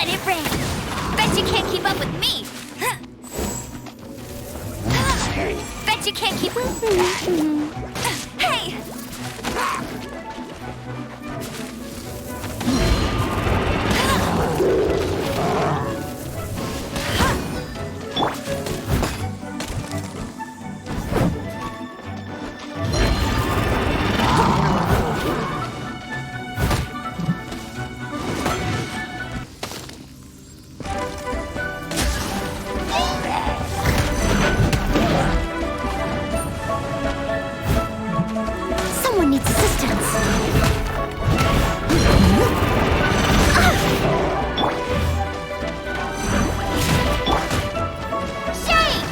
Let it rain. Bet you can't keep up with me. Bet you can't keep up. Hey! Someone needs assistance. Shade!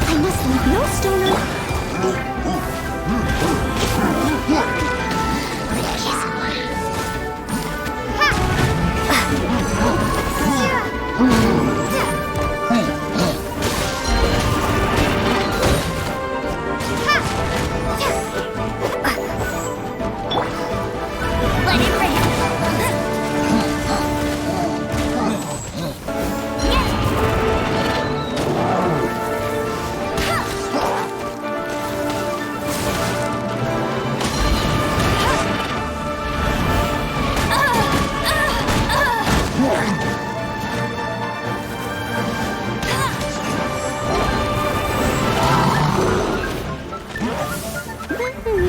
I must leave no stone unturned. Let it rain.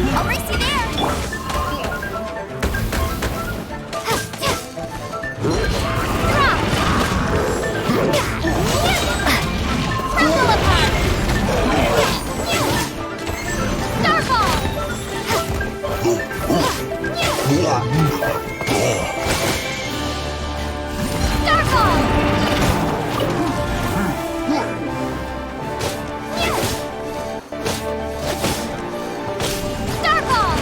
I'll race you there. Drop. Crumble apart. Starfall. Starfall. Starfall.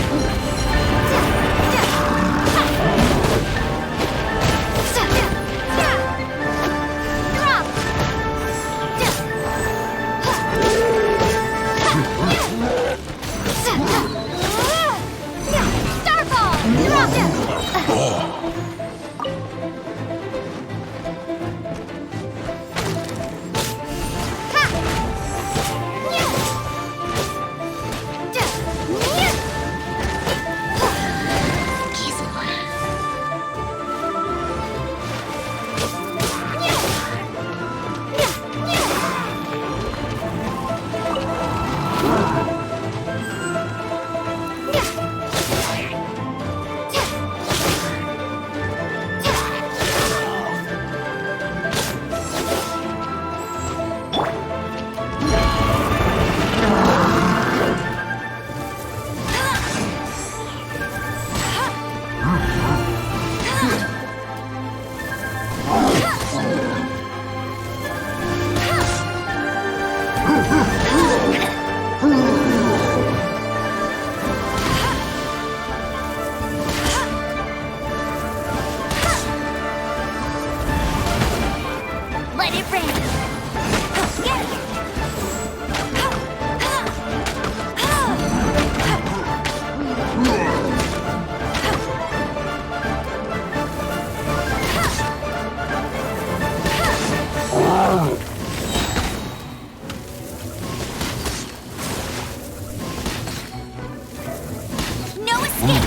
Drop. Starfall. Let it rain. No escape.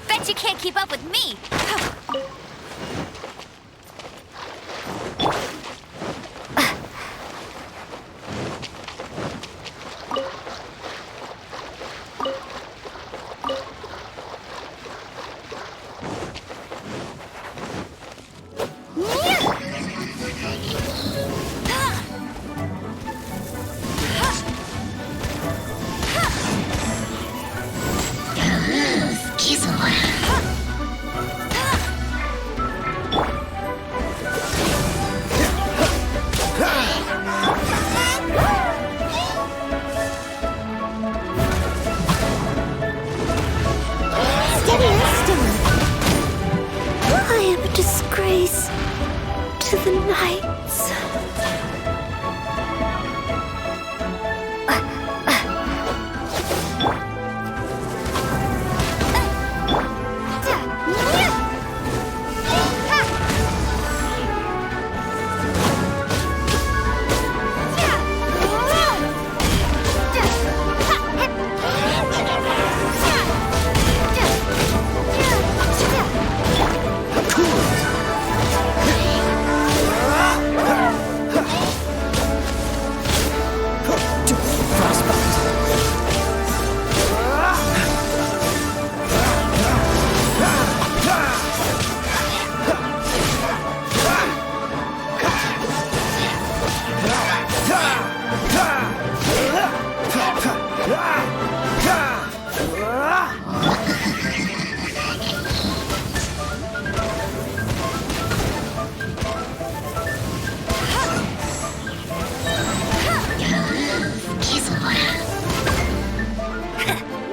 Bet you can't keep up with me. the nights.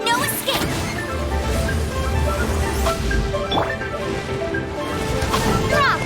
No escape! Drop!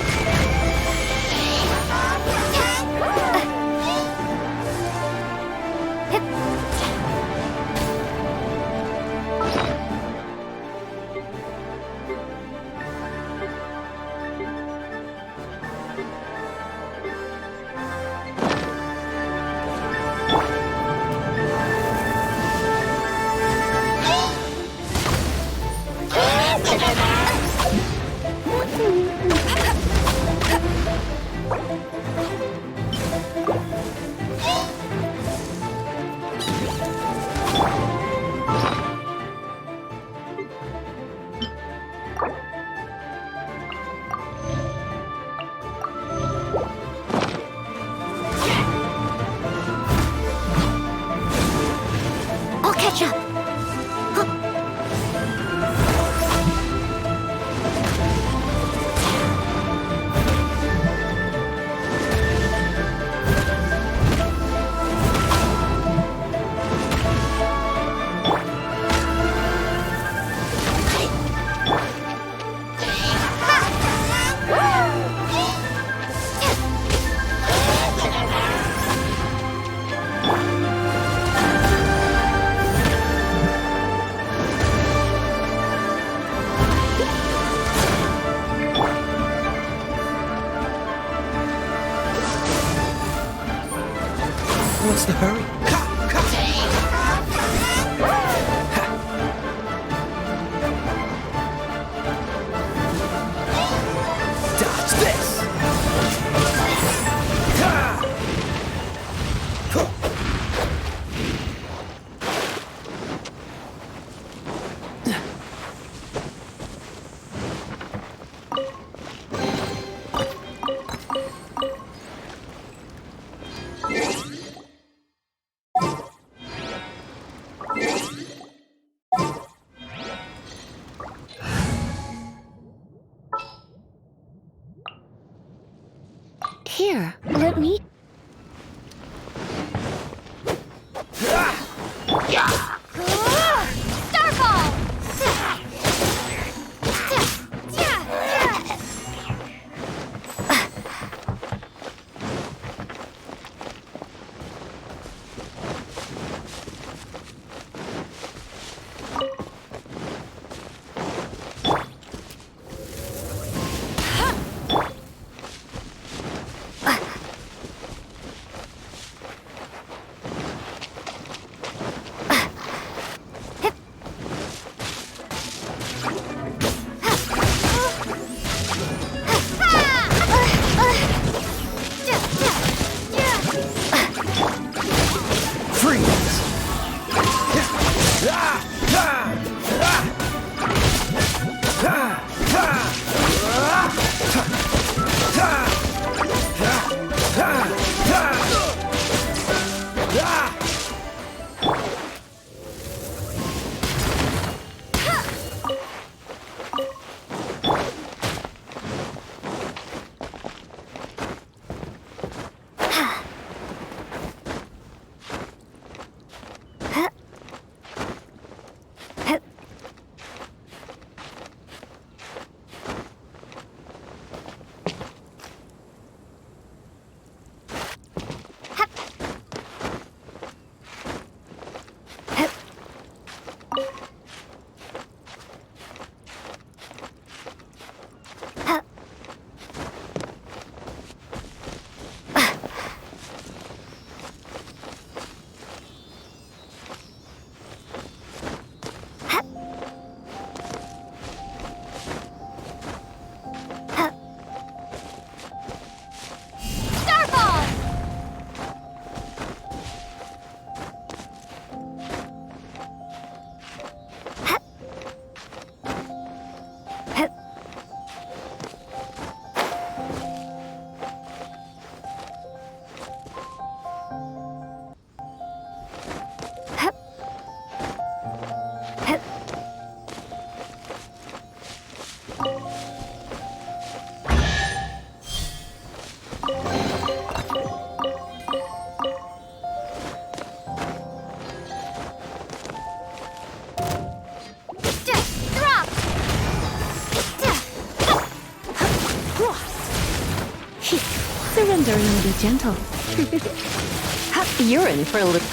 I'll catch up. What's the hurry? Dodge this! Here, let me. Starfall! Starfall! Drop! Surrender and be gentle. You're in for a little.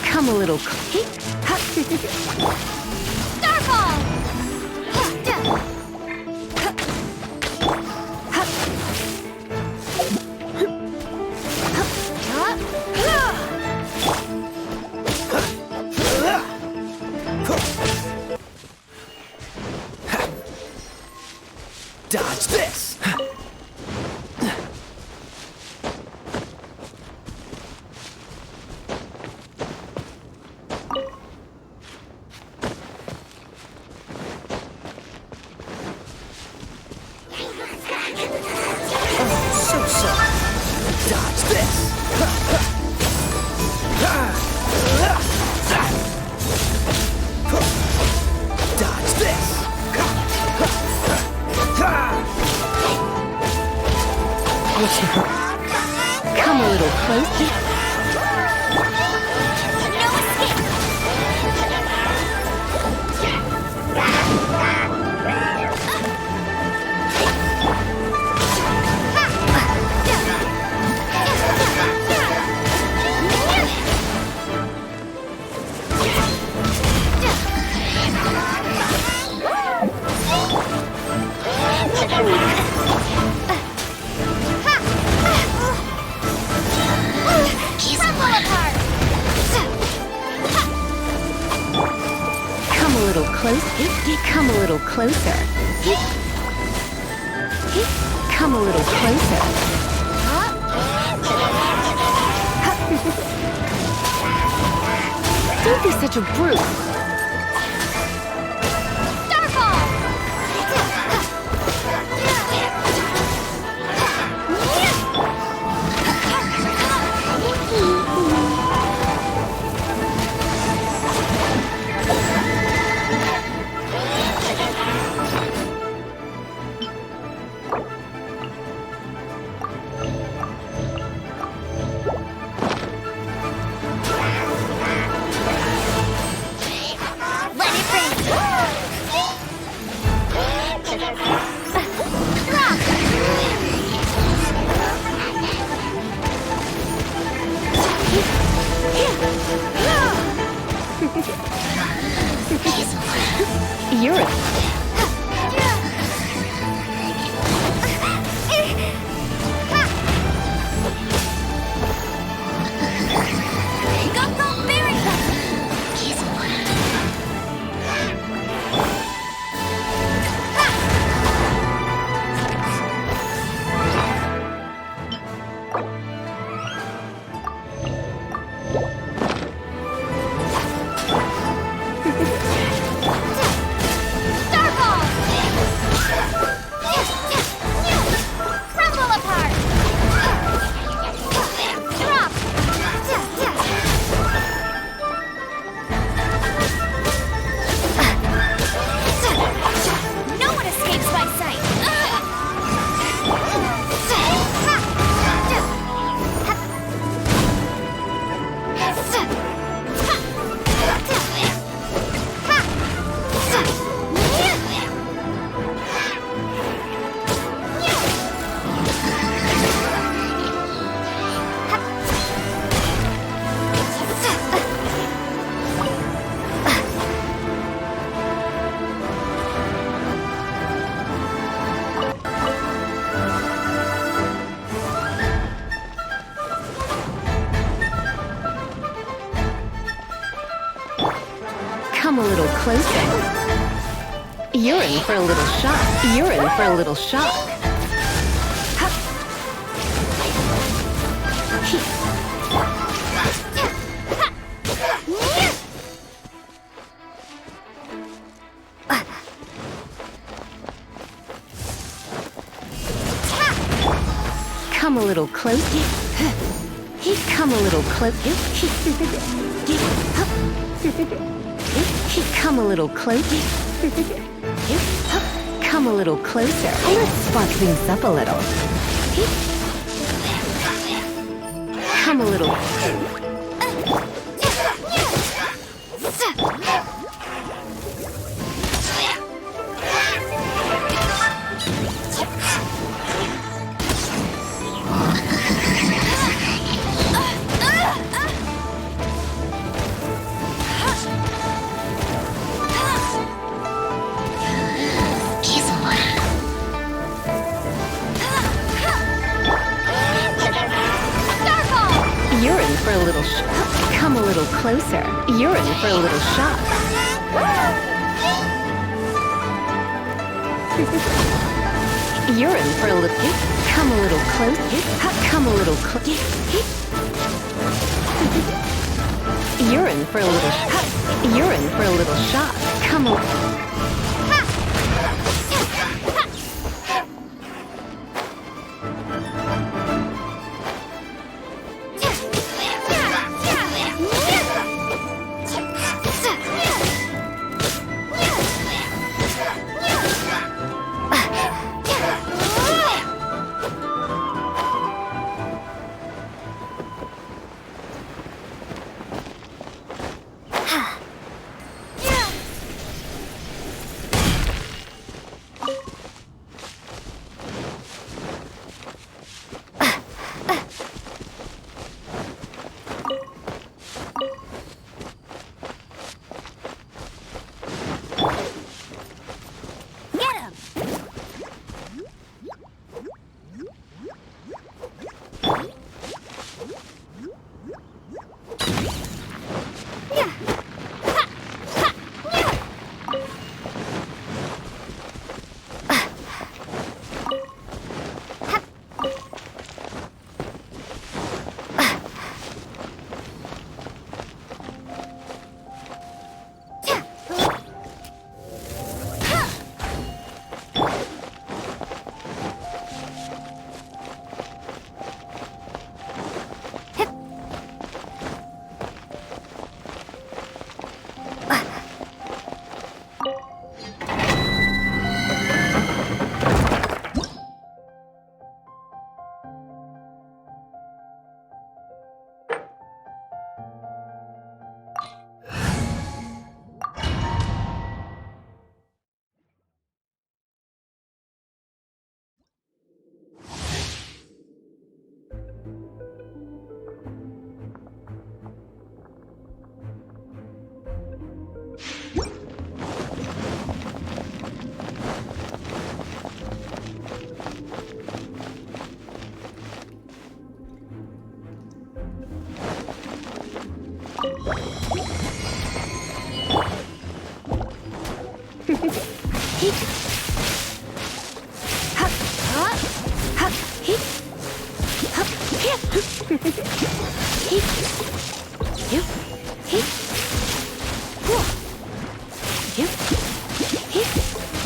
Come a little. Starfall! Dodge this! Dodge this! Dodge this! What's the hurry? Come a little closer. No escape! Crumble apart! Come a little closer. Come a little closer. Come a little closer. Don't be such a brute. Starfall! Let it rain! Drop! You're a Go, berry! Starfall! closer. You're in for a little shock. You're in for a little shock. Come a little closer. Come a little closer. Come a little closer. Come a little closer. Let's spark things up a little. Come a little. You're in for a little come a little closer. You're in for a little shock. You're in for a little come a little closer. Come a little You're in for a little you're in for a little shock. Come a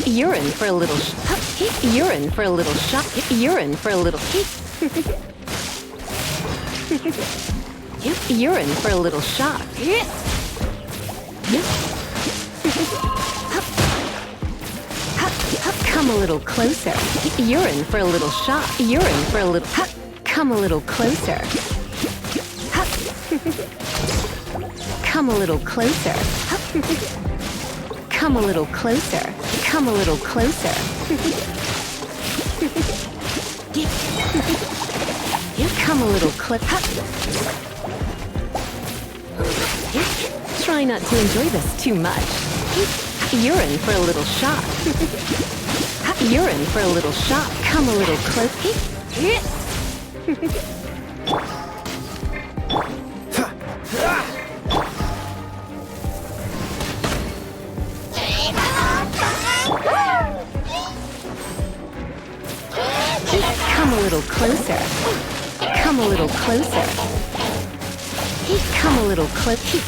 You're in for a little you're in for a little shock. You're in for a little you're in for a little shock. Come a little closer. You're in for a little shock. You're in for a little come a little closer. Come a little closer. Come a little closer. Come a little closer. Come a little Try not to enjoy this too much. You're in for a little shock. You're in for a little shock. Come a little closer. Come a little closer. Come a little closer. Come a little closer.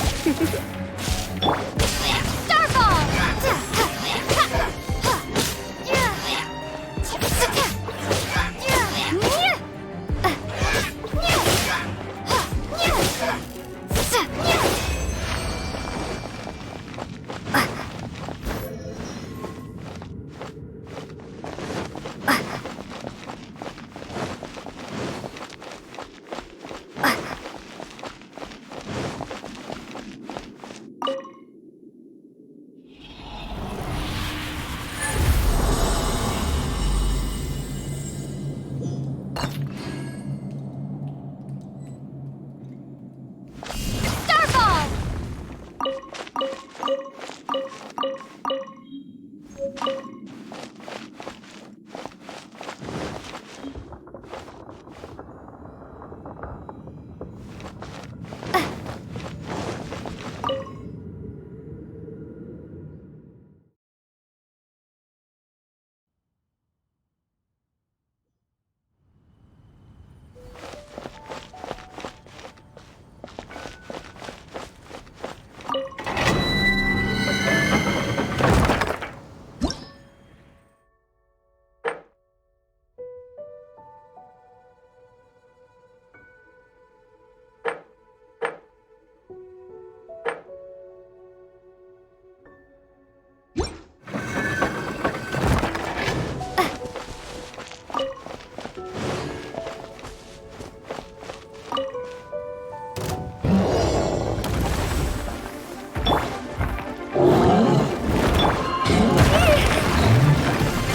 Starfall! Starfall!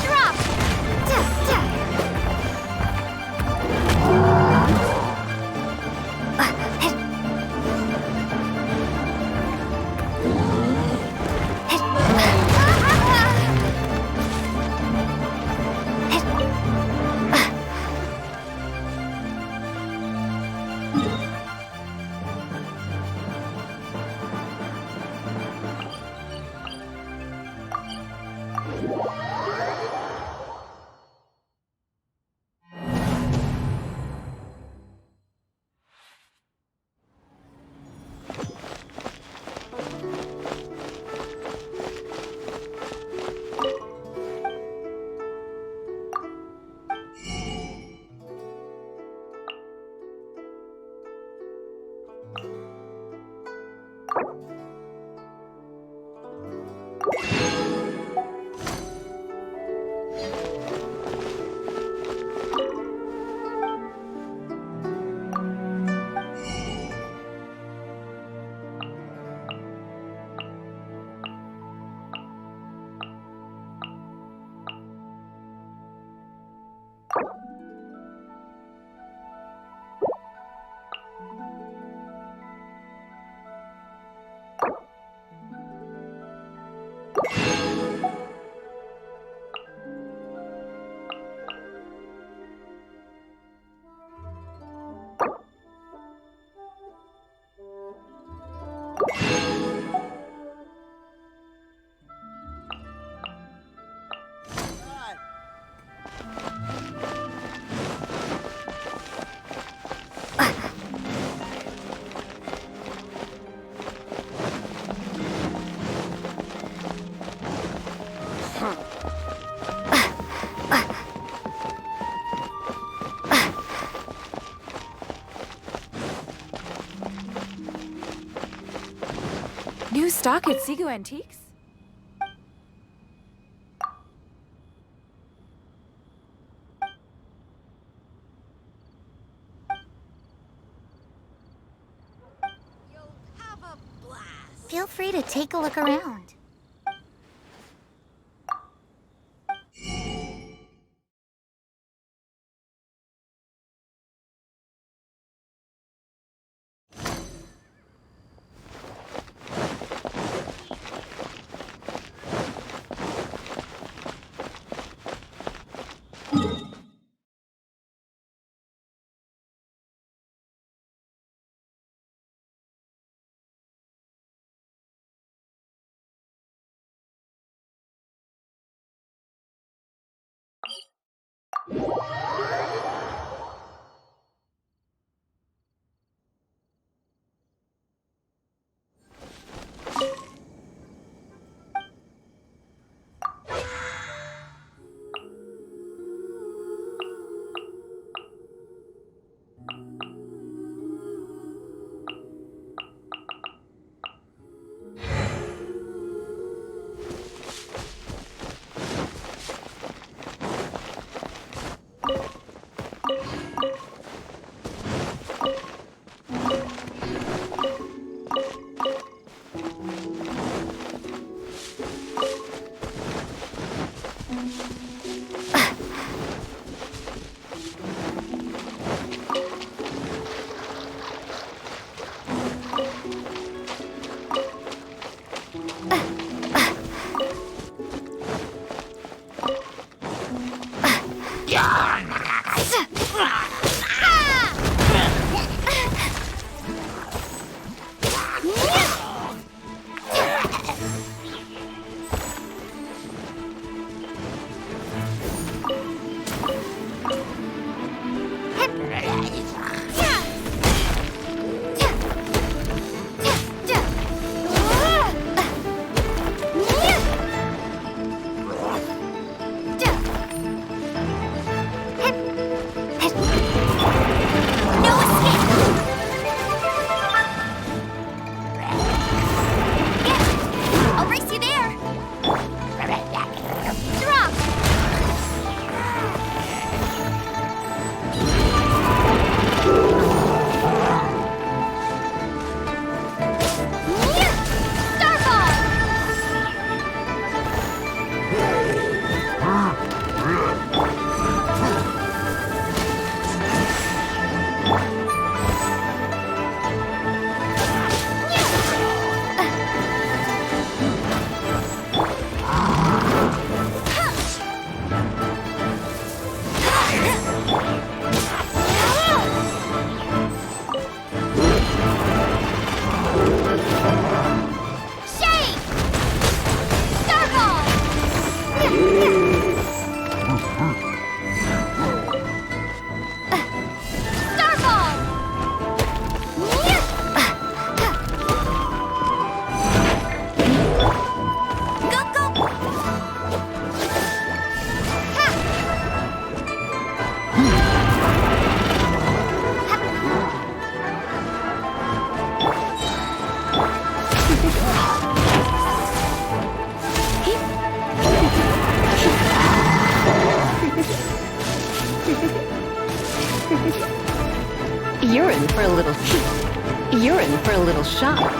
Drop! New stock at Seago Antiques? Feel free to take a look around. I'll race you there. Drop. Shake! Starfall! Starfall! Go, go! You're in for a little. You're in for a little shock.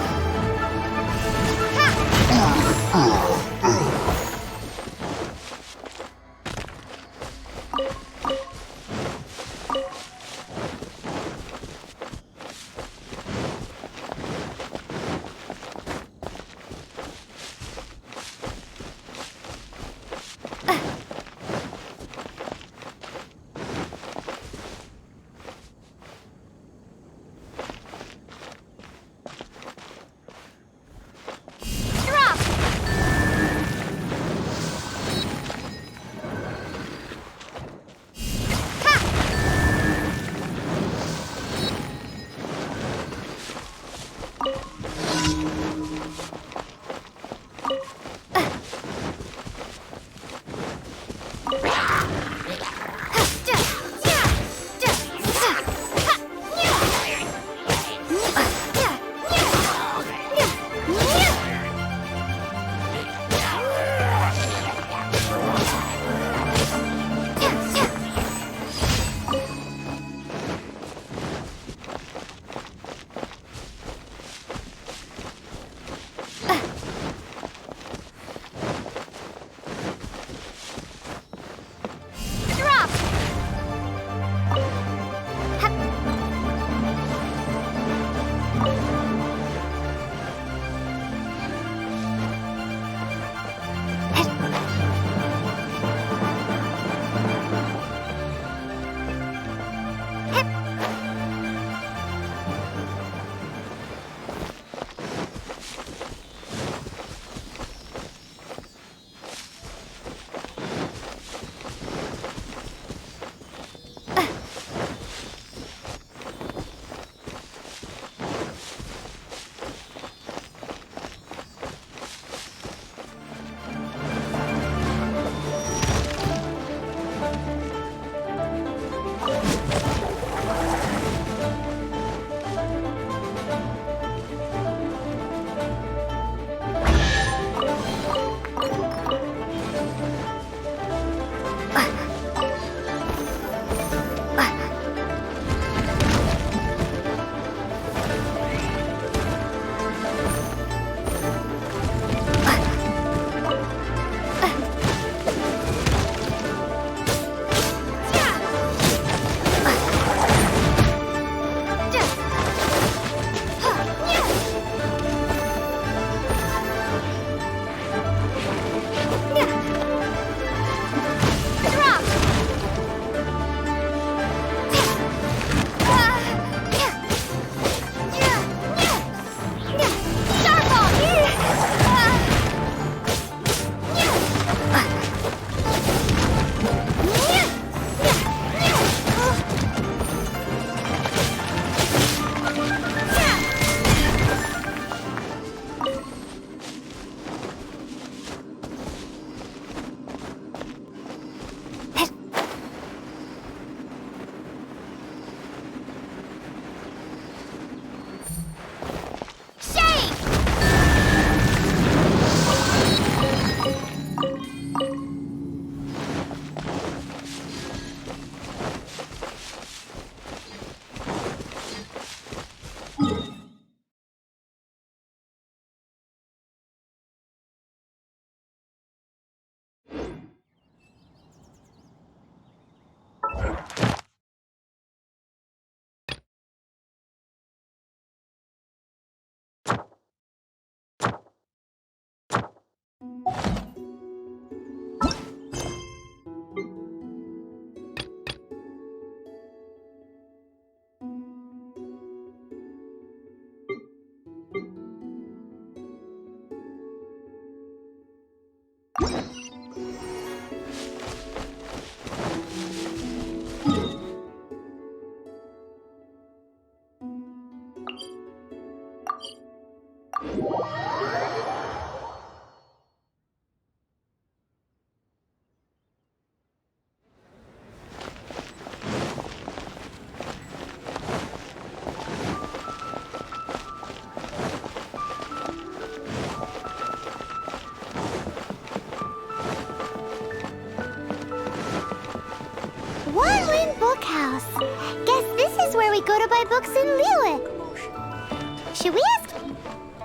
books in Liyue. Should we ask?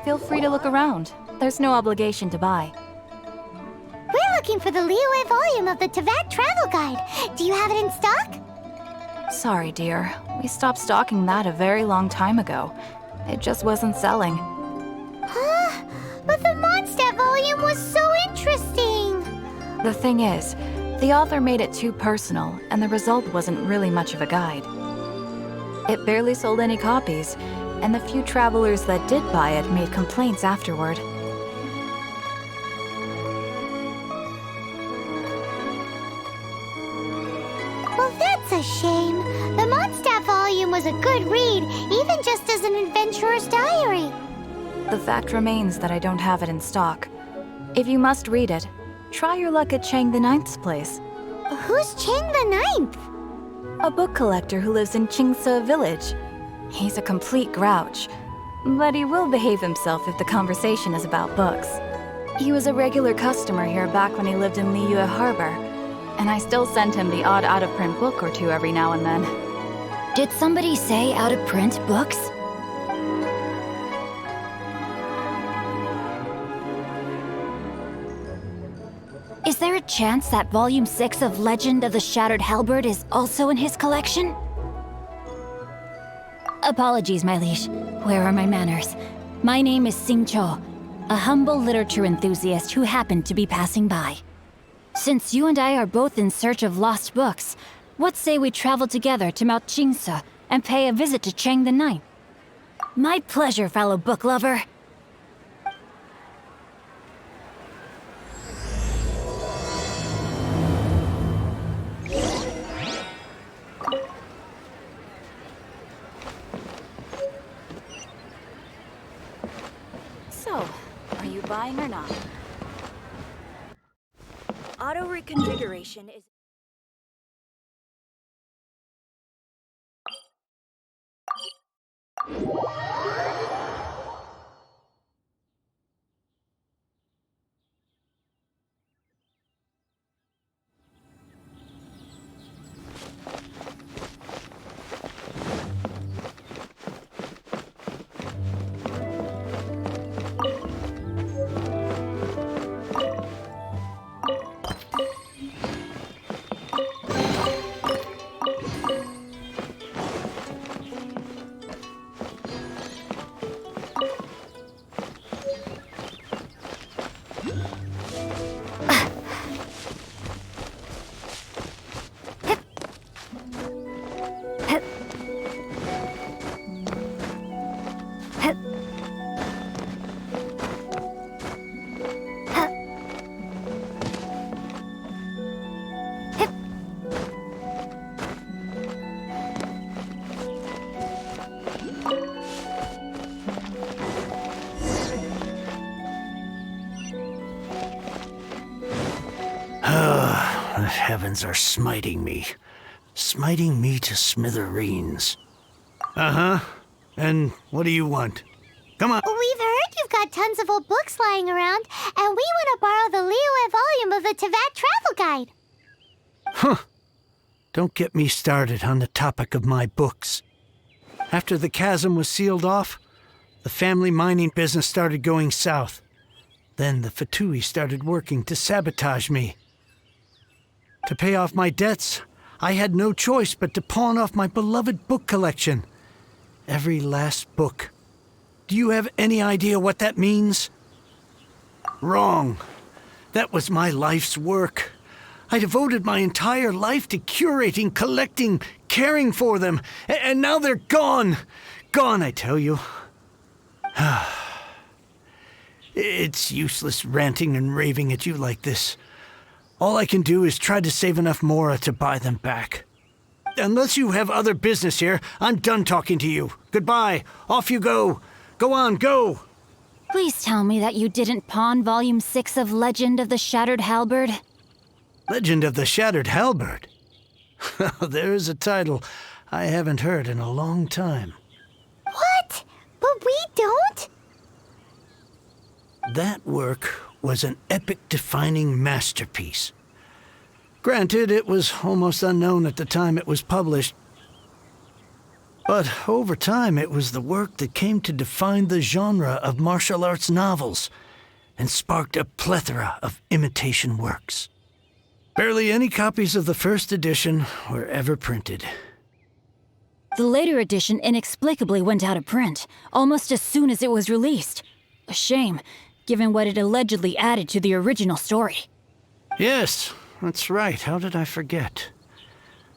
Feel free to look around. There's no obligation to buy. We're looking for the Liyue volume of the Teyvat Travel Guide. Do you have it in stock? Sorry, dear. We stopped stocking that a very long time ago. It just wasn't selling. Huh? But the Mondstadt volume was so interesting. The thing is, the author made it too personal, and the result wasn't really much of a guide. It barely sold any copies, and the few travelers that did buy it made complaints afterward. Well, that's a shame. The Mondstadt volume was a good read, even just as an adventurer's diary. The fact remains that I don't have it in stock. If you must read it, try your luck at Chang the Ninth's place. Who's Chang the Ninth? A book collector who lives in Qingse village. He's a complete grouch, but he will behave himself if the conversation is about books. He was a regular customer here back when he lived in Liyue Harbor, and I still send him the odd out-of-print book or two every now and then. Did somebody say out-of-print books? Is there a chance that Volume 6 of Legend of the Shattered Halberd is also in his collection? Apologies, my liege. Where are my manners? My name is Sing Cho, a humble literature enthusiast who happened to be passing by. Since you and I are both in search of lost books, what say we travel together to Mount Qingse and pay a visit to Chang the Ninth? My pleasure, fellow book lover. So, are you buying or not? Auto reconfiguration is... The heavens are smiting me to smithereens. Uh-huh. And what do you want? Come on. We've heard you've got tons of old books lying around, and we want to borrow the Liyue volume of the Teyvat Travel Guide. Huh. Don't get me started on the topic of my books. After the chasm was sealed off, the family mining business started going south. Then the Fatui started working to sabotage me. To pay off my debts, I had no choice but to pawn off my beloved book collection. Every last book. Do you have any idea what that means? Wrong. That was my life's work. I devoted my entire life to curating, collecting, caring for them, and now they're gone. Gone, I tell you. It's useless ranting and raving at you like this. All I can do is try to save enough Mora to buy them back. Unless you have other business here, I'm done talking to you. Goodbye. Off you go. Go on, go. Please tell me that you didn't pawn Volume 6 of Legend of the Shattered Halberd. Legend of the Shattered Halberd? There's a title I haven't heard in a long time. What? But we don't? That work was an epic-defining masterpiece. Granted, it was almost unknown at the time it was published. But over time, it was the work that came to define the genre of martial arts novels and sparked a plethora of imitation works. Barely any copies of the first edition were ever printed. The later edition inexplicably went out of print, almost as soon as it was released. A shame, given what it allegedly added to the original story. Yes, that's right. How did I forget?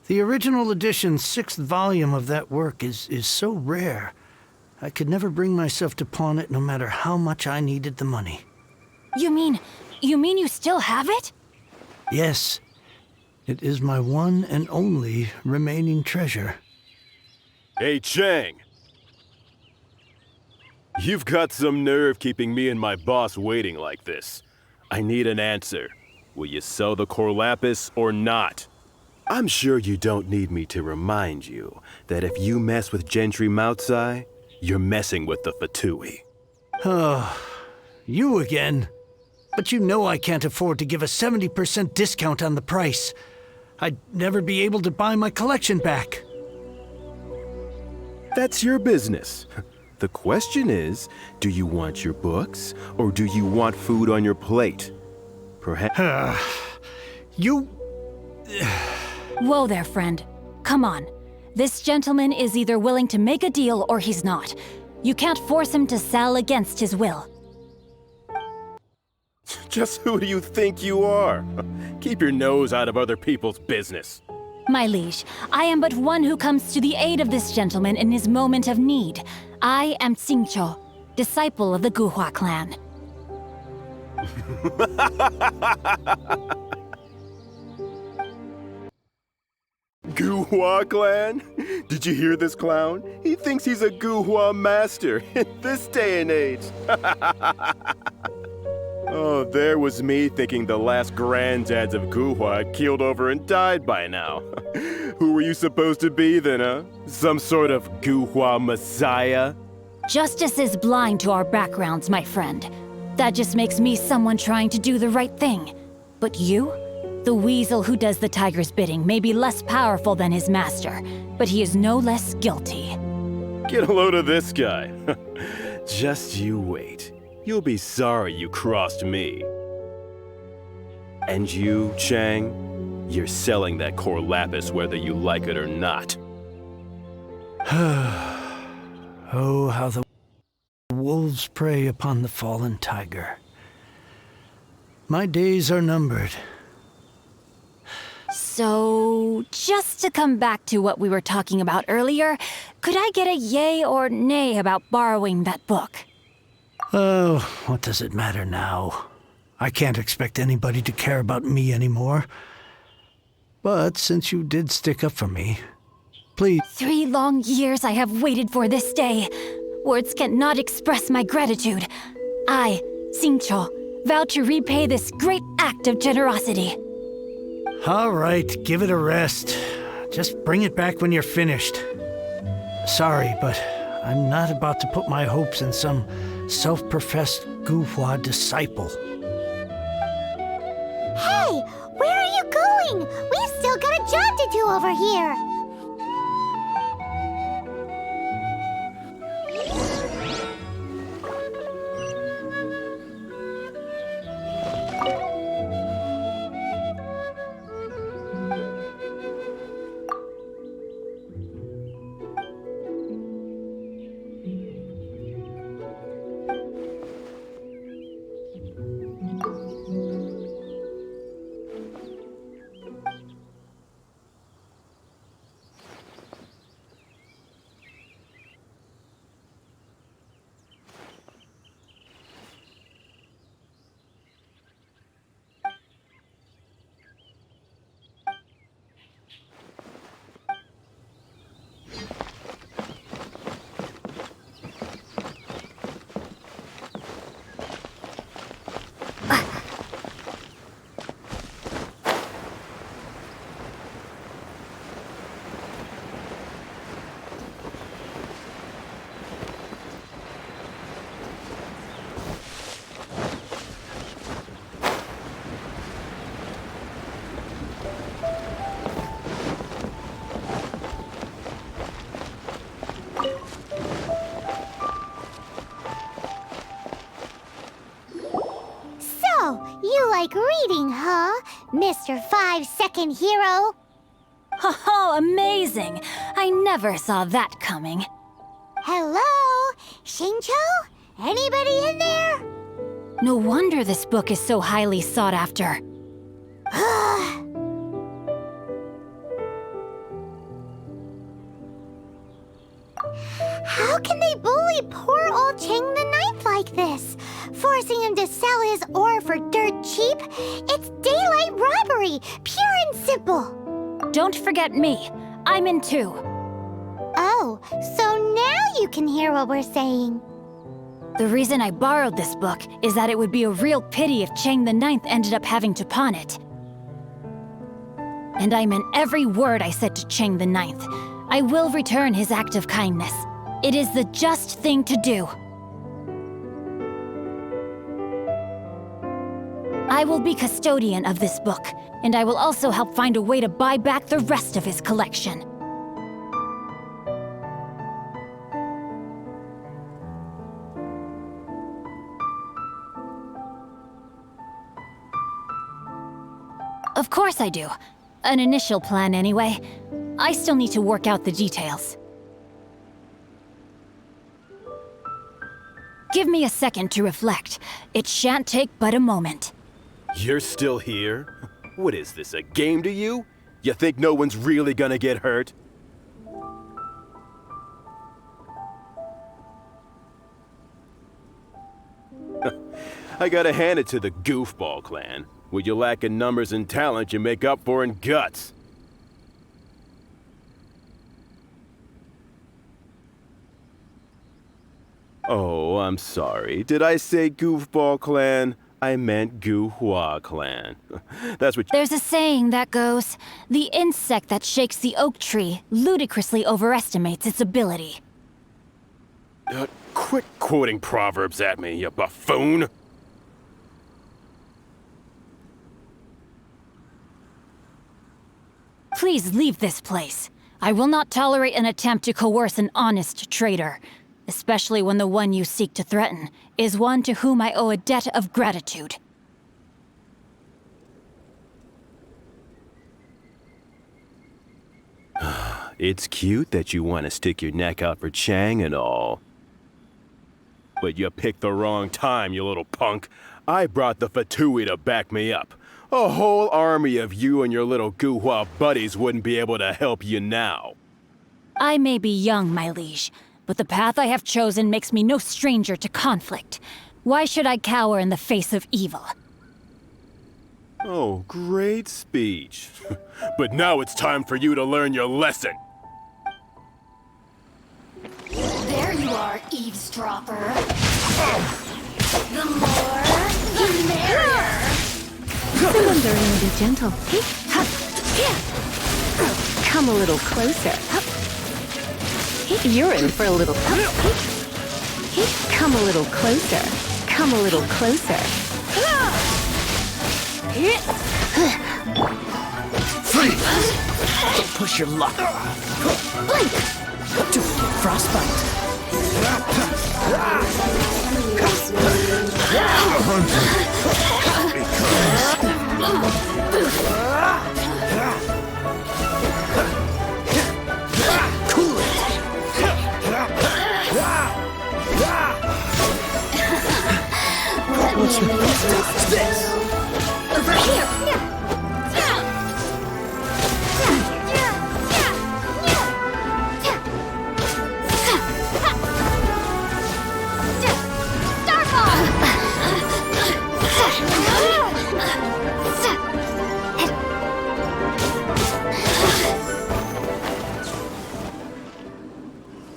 The original edition's 6th volume of that work is so rare, I could never bring myself to pawn it no matter how much I needed the money. You mean you still have it? Yes, it is my one and only remaining treasure. Hey, Chang! You've got some nerve keeping me and my boss waiting like this. I need an answer. Will you sell the core lapis or not? I'm sure you don't need me to remind you that if you mess with Gentry Moutsai, you're messing with the Fatui. Oh, you again. But you know I can't afford to give a 70% discount on the price. I'd never be able to buy my collection back. That's your business. The question is, do you want your books, or do you want food on your plate? Perhaps... You... Whoa there, friend. Come on. This gentleman is either willing to make a deal or he's not. You can't force him to sell against his will. Just who do you think you are? Keep your nose out of other people's business. My liege, I am but one who comes to the aid of this gentleman in his moment of need. I am Xingqiu, disciple of the Guhua clan. Guhua clan? Did you hear this clown? He thinks he's a Guhua master in this day and age. Oh, there was me thinking the last granddads of Guhua had keeled over and died by now. Who were you supposed to be then, huh? Some sort of Guhua messiah? Justice is blind to our backgrounds, my friend. That just makes me someone trying to do the right thing. But you? The weasel who does the tiger's bidding may be less powerful than his master, but he is no less guilty. Get a load of this guy. Just you wait. You'll be sorry you crossed me. And you, Chang, you're selling that core lapis whether you like it or not. Oh, how the wolves prey upon the fallen tiger. My days are numbered. So, just to come back to what we were talking about earlier, could I get a yay or nay about borrowing that book? Oh, what does it matter now? I can't expect anybody to care about me anymore. But since you did stick up for me, please... 3 long years I have waited for this day. Words cannot express my gratitude. I, Xingqiu, vow to repay this great act of generosity. All right, give it a rest. Just bring it back when you're finished. Sorry, but I'm not about to put my hopes in some self-professed Guhua disciple. Hey, where are you going? We've still got a job to do over here. like reading, huh, Mr. 5-second hero? Oh, amazing! I never saw that coming. Hello? Shincho? Anybody in there? No wonder this book is so highly sought after. How can they bully poor old Chang the Ninth like this? Forcing him to sell his ore for dirt cheap? It's daylight robbery, pure and simple. Don't forget me. I'm in too. Oh, so now you can hear what we're saying. The reason I borrowed this book is that it would be a real pity if Chang the Ninth ended up having to pawn it. And I meant every word I said to Chang the Ninth. I will return his act of kindness. It is the just thing to do. I will be custodian of this book, and I will also help find a way to buy back the rest of his collection. Of course I do. An initial plan, anyway. I still need to work out the details. Give me a second to reflect. It shan't take but a moment. You're still here? What is this, a game to you? You think no one's really gonna get hurt? I gotta hand it to the Goofball clan. What you lack in numbers and talent, you make up for in guts. Oh, I'm sorry. Did I say Goofball clan? I meant Gu-Hua clan. That's what. There's a saying that goes, the insect that shakes the oak tree ludicrously overestimates its ability. Quit quoting proverbs at me, you buffoon! Please leave this place. I will not tolerate an attempt to coerce an honest trader, especially when the one you seek to threaten is one to whom I owe a debt of gratitude. It's cute that you want to stick your neck out for Chang and all. But you picked the wrong time, you little punk. I brought the Fatui to back me up. A whole army of you and your little Gu-Hua buddies wouldn't be able to help you now. I may be young, my liege, but the path I have chosen makes me no stranger to conflict. Why should I cower in the face of evil? Oh, great speech. But now it's time for you to learn your lesson. There you are, eavesdropper. The more, the merrier. Someone's learning to be gentle. Come a little closer. You're in for a little. Come a little closer. Come a little closer. Freeze! Don't push your luck. Don't get frostbite. Cool it. What's this? Over here.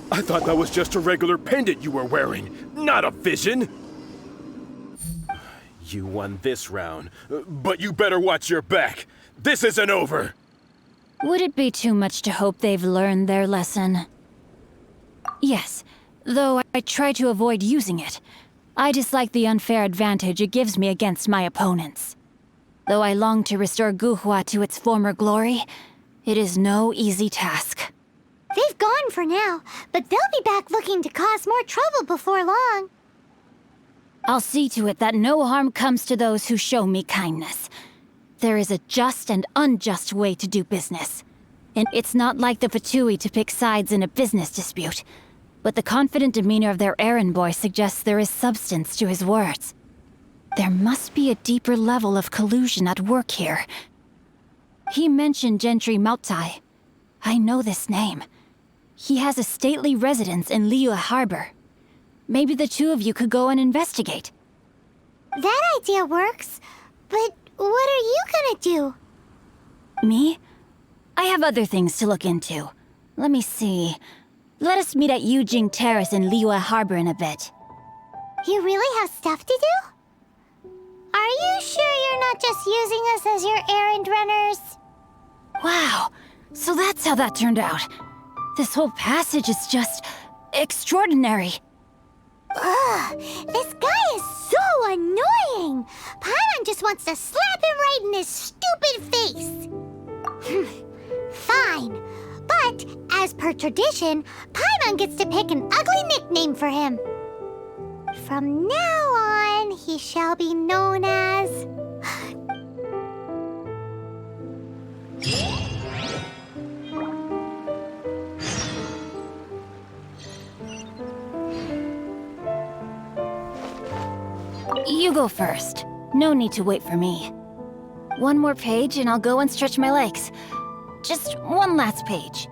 I thought that was just a regular pendant you were wearing, not a vision. You won this round, but you better watch your back. This isn't over. Would it be too much to hope they've learned their lesson? Yes, though I try to avoid using it. I dislike the unfair advantage it gives me against my opponents. Though I long to restore Gu-Hua to its former glory, it is no easy task. They've gone for now, but they'll be back looking to cause more trouble before long. I'll see to it that no harm comes to those who show me kindness. There is a just and unjust way to do business. And it's not like the Fatui to pick sides in a business dispute. But the confident demeanor of their errand boy suggests there is substance to his words. There must be a deeper level of collusion at work here. He mentioned Gentry Maotai. I know this name. He has a stately residence in Liyue Harbor. Maybe the two of you could go and investigate. That idea works, but what are you gonna do? Me? I have other things to look into. Let me see. Let us meet at Yujing Terrace in Liyue Harbor in a bit. You really have stuff to do? Are you sure you're not just using us as your errand runners? Wow, so that's how that turned out. This whole passage is just extraordinary. Ugh, this guy is so annoying! Paimon just wants to slap him right in his stupid face! Fine, but as per tradition, Paimon gets to pick an ugly nickname for him. From now on, he shall be known as... You go first. No need to wait for me. One more page and I'll go and stretch my legs. Just one last page.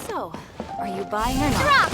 So, are you buying or not?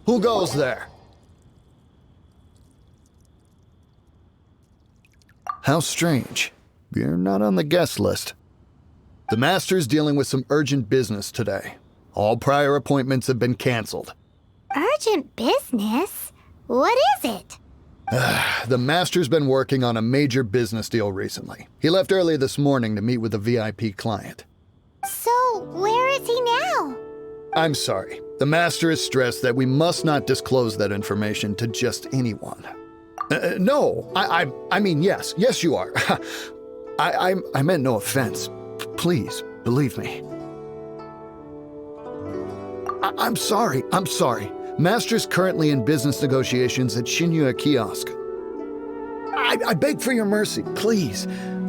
Who goes there? How strange. You're not on the guest list. The Master's dealing with some urgent business today. All prior appointments have been canceled. Urgent business? What is it? The Master's been working on a major business deal recently. He left early this morning to meet with a VIP client. So, where is he now? I'm sorry. The Master is stressed that we must not disclose that information to just anyone. No, I mean, yes. Yes, you are. I meant no offense. Please, believe me. I'm sorry. Master's currently in business negotiations at Shinyue Kiosk. I beg for your mercy, please.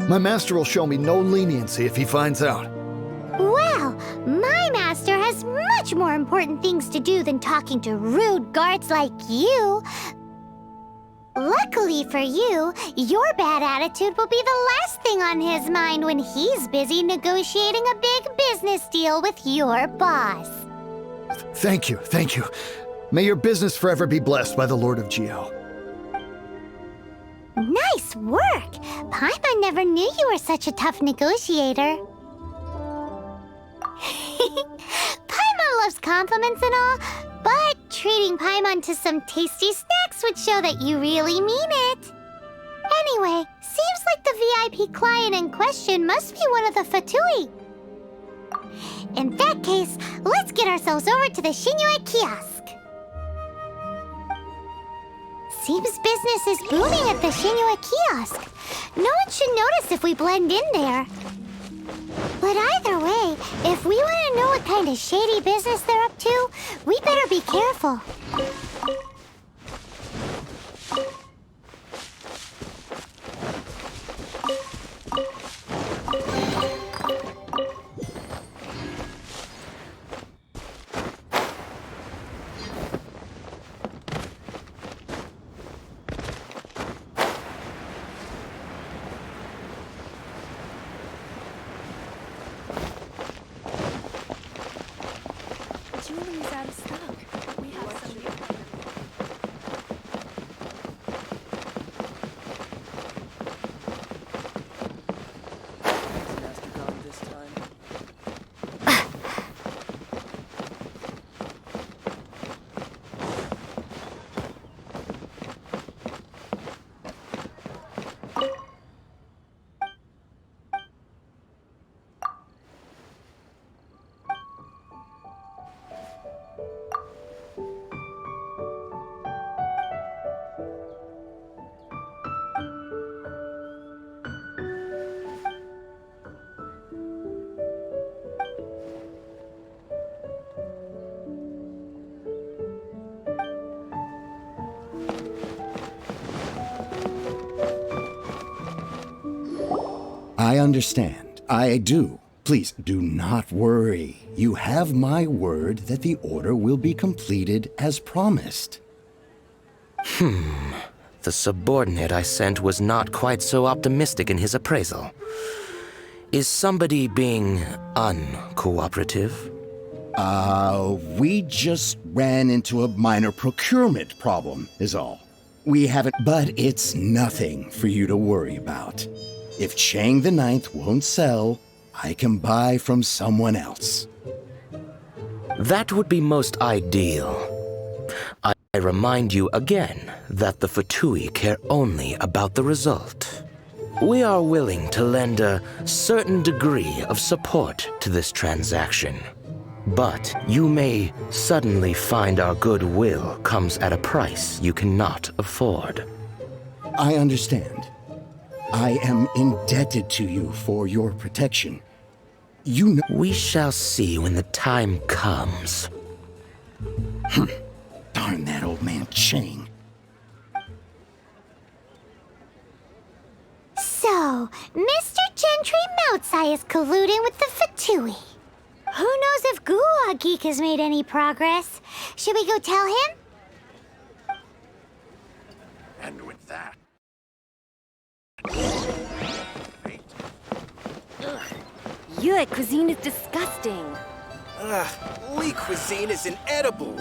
My master will show me no leniency if he finds out. Well, my master has much more important things to do than talking to rude guards like you. Luckily for you, your bad attitude will be the last thing on his mind when he's busy negotiating a big business deal with your boss. Thank you, thank you. May your business forever be blessed by the Lord of Geo. Nice work! Paimon never knew you were such a tough negotiator. Paimon loves compliments and all, but treating Paimon to some tasty snacks would show that you really mean it. Anyway, seems like the VIP client in question must be one of the Fatui. In that case, let's get ourselves over to the Shinue kiosk. Seems business is booming at the Shinue kiosk. No one should notice if we blend in there. But either way, if we want to know what kind of shady business they're up to, we better be careful. Julie's out of stock. We have some new. Master gone this time? I understand. I do. Please do not worry. You have my word that the order will be completed as promised. The subordinate I sent was not quite so optimistic in his appraisal. Is somebody being uncooperative? We just ran into a minor procurement problem, is all. We haven't, but it's nothing for you to worry about. If Chang the Ninth won't sell, I can buy from someone else. That would be most ideal. I remind you again that the Fatui care only about the result. We are willing to lend a certain degree of support to this transaction. But you may suddenly find our goodwill comes at a price you cannot afford. I understand. I am indebted to you for your protection. You know— We shall see when the time comes. Darn that old man Chang. So, Mr. Gentry Moutsai is colluding with the Fatui. Who knows if Gua Geek has made any progress? Should we go tell him? And with that... Yue cuisine is disgusting. Ugh, Lee cuisine is inedible.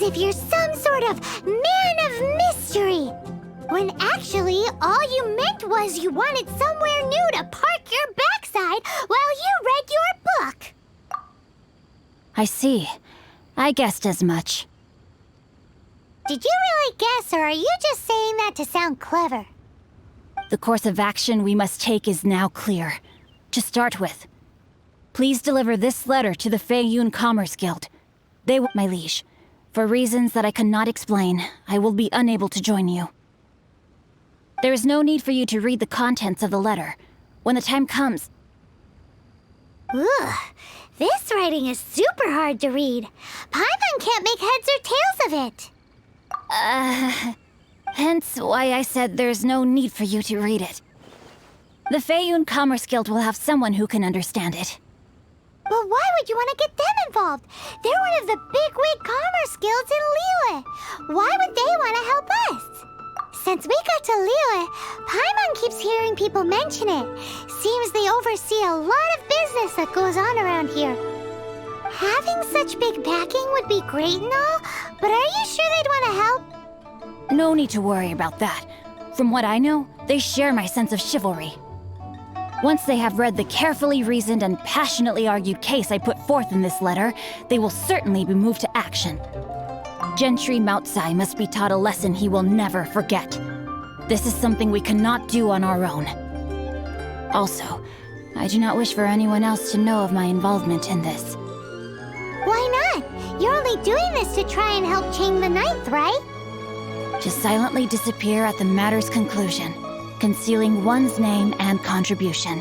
if you're some sort of man of mystery. When actually, all you meant was you wanted somewhere new to park your backside while you read your book. I see. I guessed as much. Did you really guess, or are you just saying that to sound clever? The course of action we must take is now clear. To start with, please deliver this letter to the Feiyun Commerce Guild. They will, my liege. For reasons that I cannot explain, I will be unable to join you. There is no need for you to read the contents of the letter. When the time comes... Ugh, this writing is super hard to read. Paimon can't make heads or tails of it. Hence why I said there's no need for you to read it. The Feiyun Commerce Guild will have someone who can understand it. But why would you want to get them involved? They're one of the bigwig commerce guilds in Liyue. Why would they want to help us? Since we got to Liyue, Paimon keeps hearing people mention it. Seems they oversee a lot of business that goes on around here. Having such big backing would be great and all, but are you sure they'd want to help? No need to worry about that. From what I know, they share my sense of chivalry. Once they have read the carefully reasoned and passionately argued case I put forth in this letter, they will certainly be moved to action. Gentry Moutsai must be taught a lesson he will never forget. This is something we cannot do on our own. Also, I do not wish for anyone else to know of my involvement in this. Why not? You're only doing this to try and help Chang the Ninth, right? To silently disappear at the matter's conclusion, concealing one's name and contribution.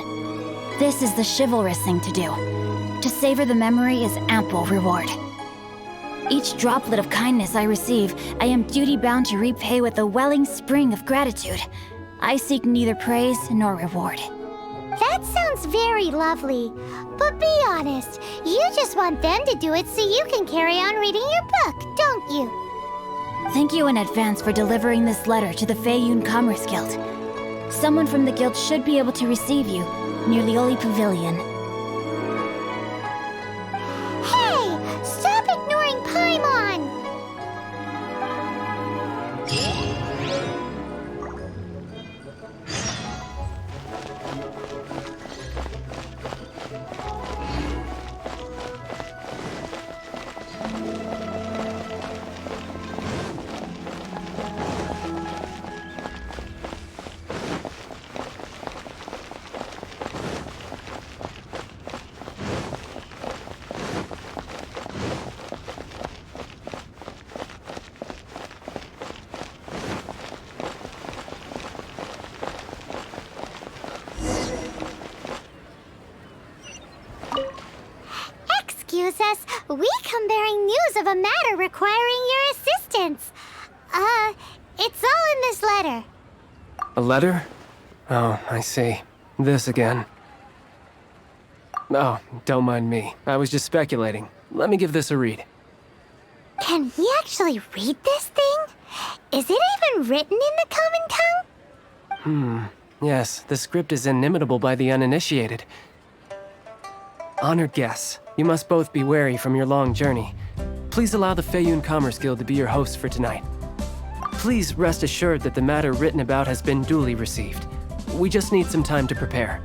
This is the chivalrous thing to do. To savor the memory is ample reward. Each droplet of kindness I receive, I am duty-bound to repay with a welling spring of gratitude. I seek neither praise nor reward. That sounds very lovely. But be honest, you just want them to do it so you can carry on reading your book, don't you? Thank you in advance for delivering this letter to the Feiyun Commerce Guild. Someone from the guild should be able to receive you near Lioli Pavilion. Hey! Stop ignoring Paimon! Excuse us, we come bearing news of a matter requiring your assistance. It's all in this letter. A letter? Oh, I see. This again. Oh, don't mind me. I was just speculating. Let me give this a read. Can we actually read this thing? Is it even written in the common tongue? Yes, the script is inimitable by the uninitiated. Honored guests, you must both be wary from your long journey. Please allow the Feiyun Commerce Guild to be your host for tonight. Please rest assured that the matter written about has been duly received. We just need some time to prepare.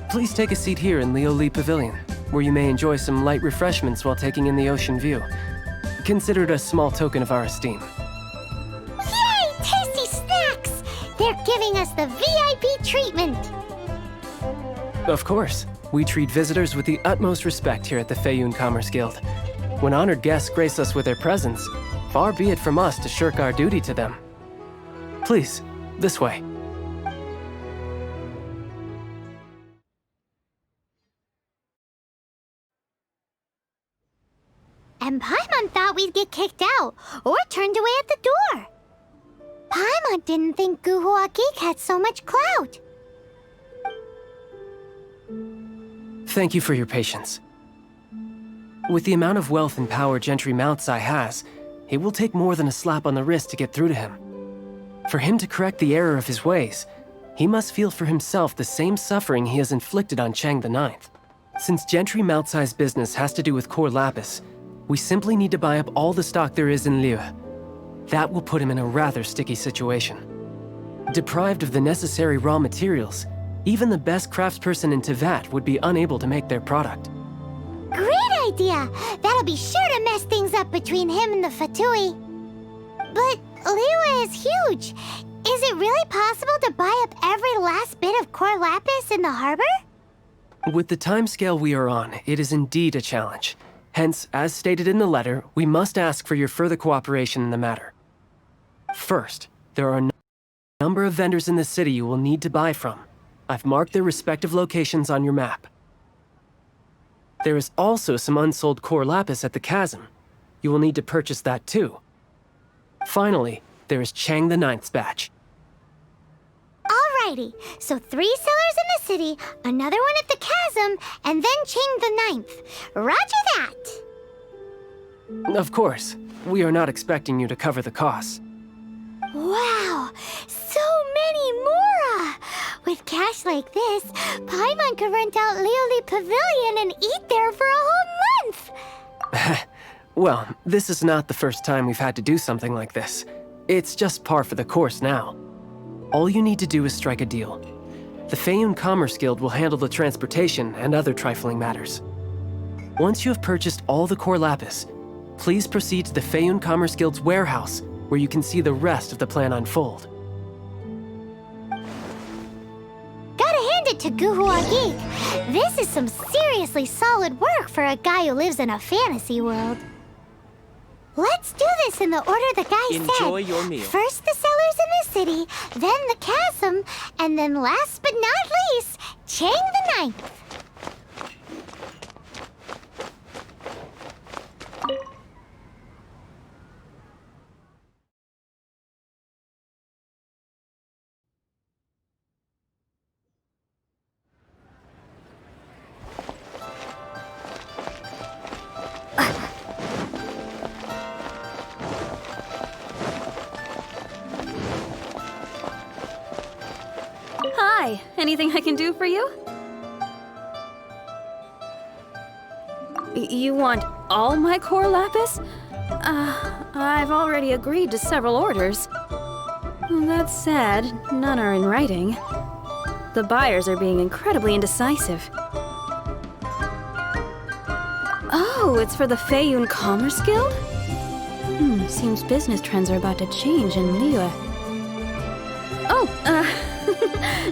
Please take a seat here in Lioli Pavilion, where you may enjoy some light refreshments while taking in the ocean view. Consider it a small token of our esteem. Yay! Tasty snacks! They're giving us the VIP treatment! Of course. We treat visitors with the utmost respect here at the Feiyun Commerce Guild. When honored guests grace us with their presence, far be it from us to shirk our duty to them. Please, this way. And Paimon thought we'd get kicked out, or turned away at the door. Paimon didn't think Guhua Geek had so much clout. Thank you for your patience. With the amount of wealth and power Gentry Moutsai has, it will take more than a slap on the wrist to get through to him. For him to correct the error of his ways, he must feel for himself the same suffering he has inflicted on Chang the Ninth. Since Gentry Moutsai's business has to do with Core Lapis, We simply need to buy up all the stock there is in Liu. That will put him in a rather sticky situation. Deprived of the necessary raw materials, even the best craftsperson in Tevat would be unable to make their product. Great idea! That'll be sure to mess things up between him and the Fatui. But Liyue is huge. Is it really possible to buy up every last bit of core lapis in the harbor? With the timescale we are on, it is indeed a challenge. Hence, as stated in the letter, we must ask for your further cooperation in the matter. First, there are a number of vendors in the city you will need to buy from. I've marked their respective locations on your map. There is also some unsold core lapis at the chasm. You will need to purchase that too. Finally, there is Chang the Ninth's batch. Alrighty, so 3 sellers in the city, another one at the chasm, and then Chang the Ninth. Roger that! Of course, we are not expecting you to cover the costs. Wow, so many mora! With cash like this, Paimon could rent out Lioli Pavilion and eat there for a whole month! Well, this is not the first time we've had to do something like this. It's just par for the course now. All you need to do is strike a deal. The Feiyun Commerce Guild will handle the transportation and other trifling matters. Once you have purchased all the core lapis, please proceed to the Feiyun Commerce Guild's warehouse, where you can see the rest of the plan unfold. Gotta hand it to Guhua Geek. This is some seriously solid work for a guy who lives in a fantasy world. Let's do this in the order the guy said. Enjoy your meal. First the sellers in the city, then the chasm, and then last but not least, Chang the Ninth. Hi, anything I can do for you? You want all my core lapis? I've already agreed to several orders. That said, none are in writing. The buyers are being incredibly indecisive. Oh, it's for the Feiyun Commerce Guild? Seems business trends are about to change in Liyue. Oh,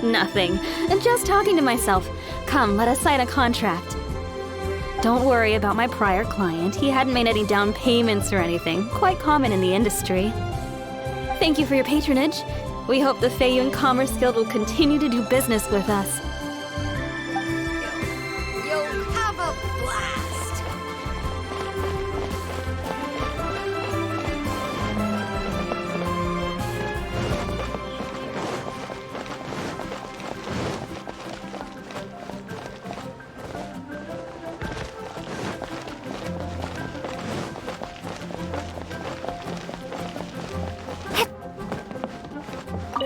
nothing. Just talking to myself. Come, let us sign a contract. Don't worry about my prior client. He hadn't made any down payments or anything. Quite common in the industry. Thank you for your patronage. We hope the Feiyun Commerce Guild will continue to do business with us. You'll have a blast!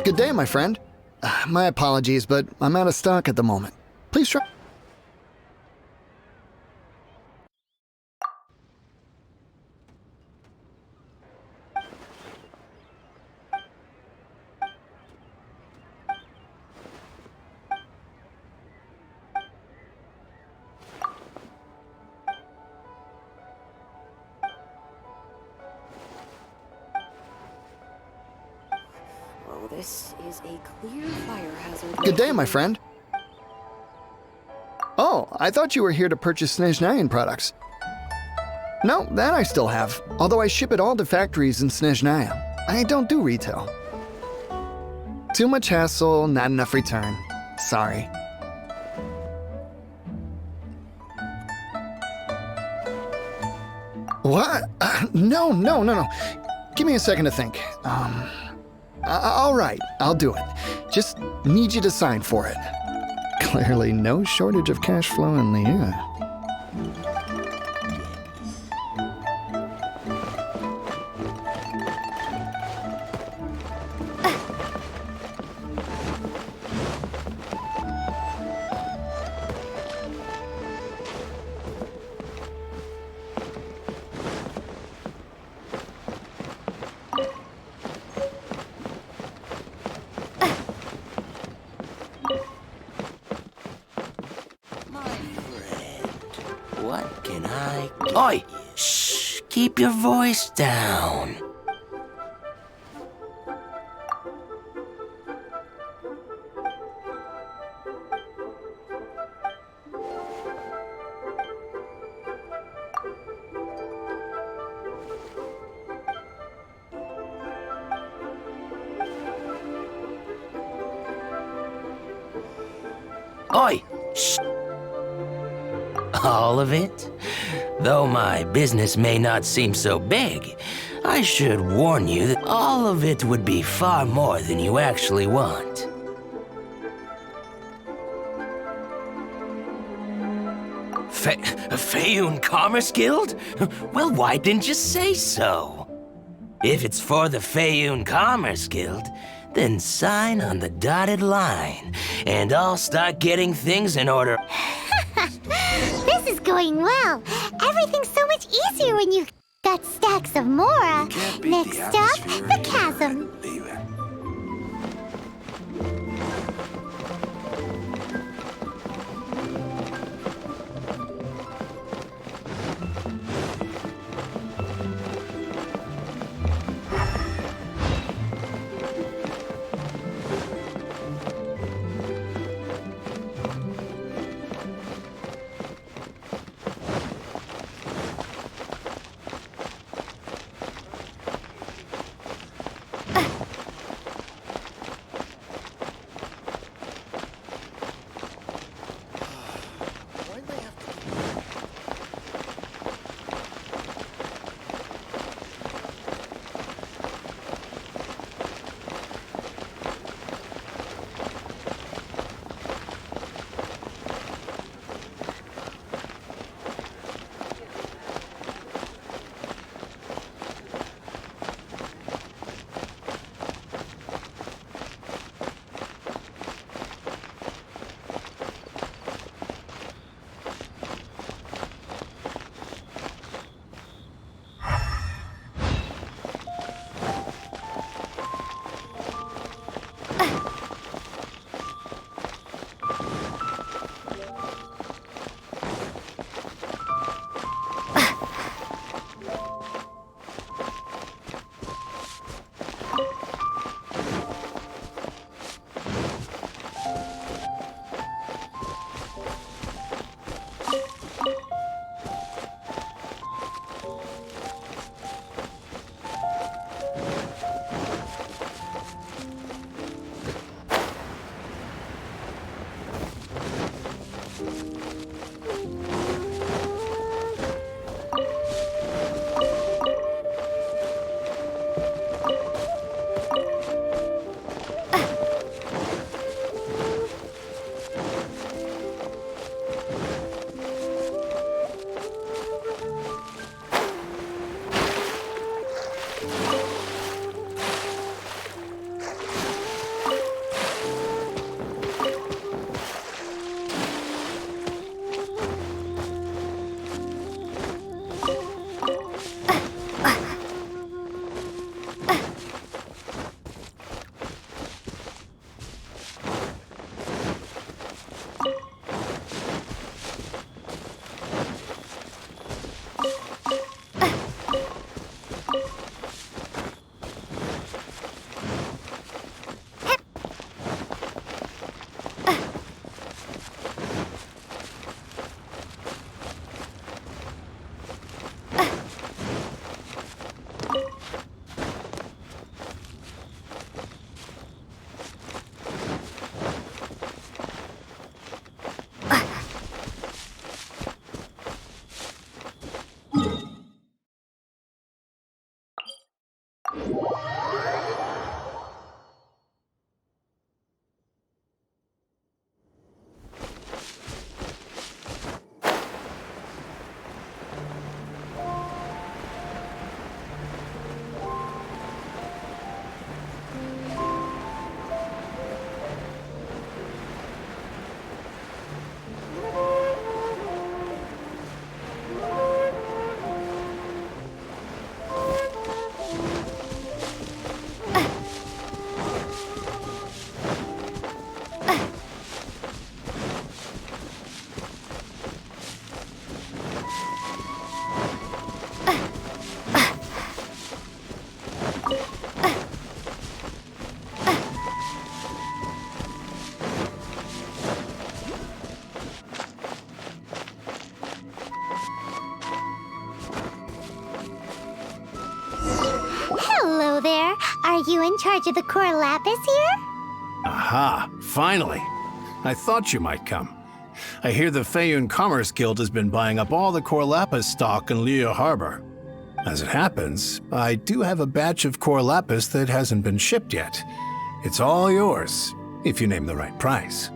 Good day, my friend. My apologies, but I'm out of stock at the moment. Please try. This is a clear fire hazard. Good day, my friend. Oh, I thought you were here to purchase Snezhnayan products. No, that I still have, although I ship it all to factories in Snezhnaya. I don't do retail. Too much hassle, not enough return. Sorry. What? No. Give me a second to think. All right, I'll do it. Just need you to sign for it. Clearly no shortage of cash flow in Liyue. Oi! Shh! Keep your voice down. Oi! Shh! All of it? Though my business may not seem so big, I should warn you that all of it would be far more than you actually want. Feiyun Commerce Guild? Well, why didn't you say so? If it's for the Feiyun Commerce Guild, then sign on the dotted line, and I'll start getting things in order. This is going well. Everything's so much easier when you got stacks of Mora. Next up, the chasm. you in charge of the core lapis here? Aha, finally. I thought you might come. I hear the Feiyun Commerce Guild has been buying up all the core lapis stock in Liu Harbor. As it happens, I do have a batch of core lapis that hasn't been shipped yet. It's all yours, if you name the right price.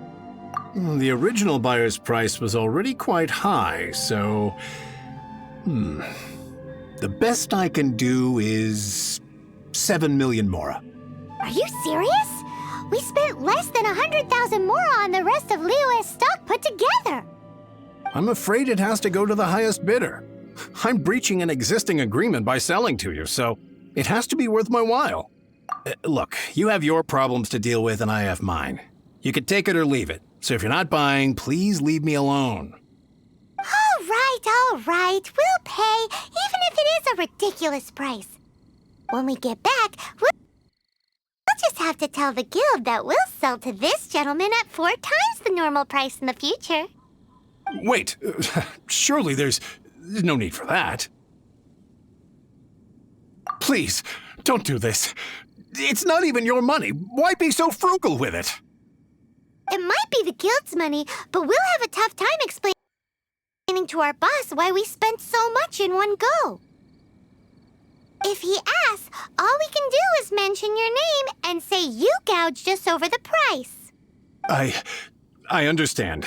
The original buyer's price was already quite high, so... The best I can do is 7 million mora. Are you serious? We spent less than 100,000 mora on the rest of Liyue's stock put together. I'm afraid it has to go to the highest bidder. I'm breaching an existing agreement by selling to you, so it has to be worth my while. Look, you have your problems to deal with and I have mine. You can take it or leave it. So if you're not buying, please leave me alone. All right. We'll pay, even if it is a ridiculous price. When we get back, we'll just have to tell the guild that we'll sell to this gentleman at 4 times the normal price in the future. Wait, surely there's no need for that. Please, don't do this. It's not even your money. Why be so frugal with it? It might be the guild's money, but we'll have a tough time explaining to our boss why we spent so much in one go. If he asks, all we can do is mention your name and say you gouged us over the price. I understand.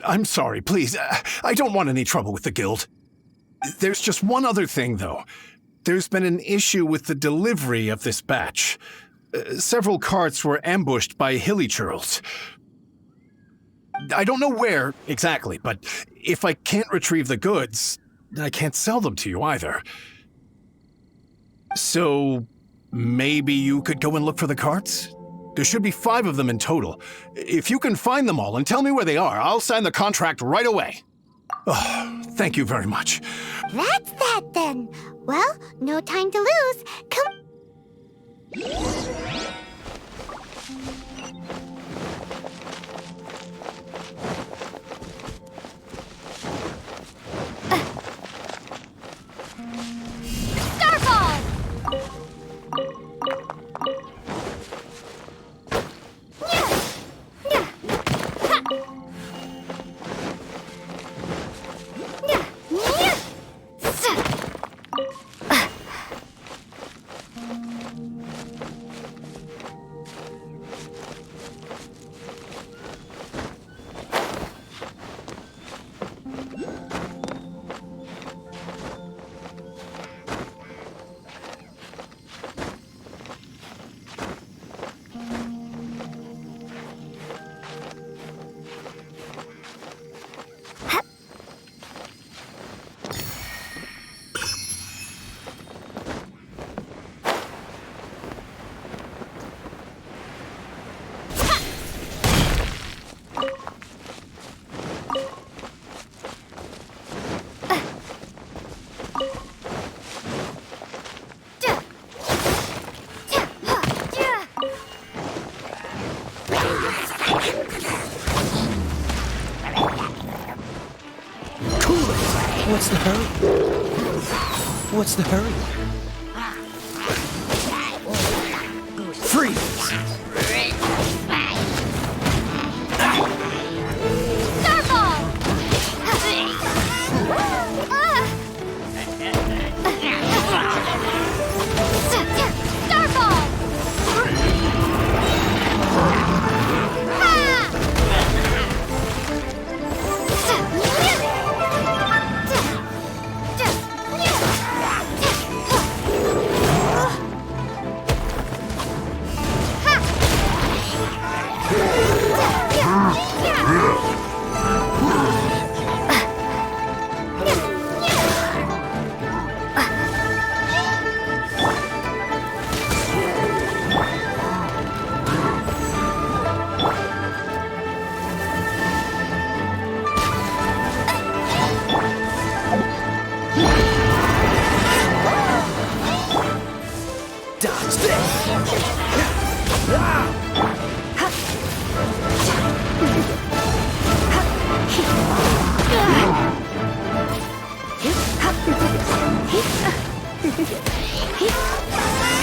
I'm sorry, please. I don't want any trouble with the guild. There's just one other thing, though. There's been an issue with the delivery of this batch. Several carts were ambushed by hilly churls. I don't know where exactly, but if I can't retrieve the goods, I can't sell them to you either. So maybe you could go and look for the carts? There should be 5 of them in total. If you can find them all and tell me where they are, I'll sign the contract right away. Oh, thank you very much. That's that then. Well, no time to lose. Come. Starfall! What's the hurry? What's the hurry? Freeze!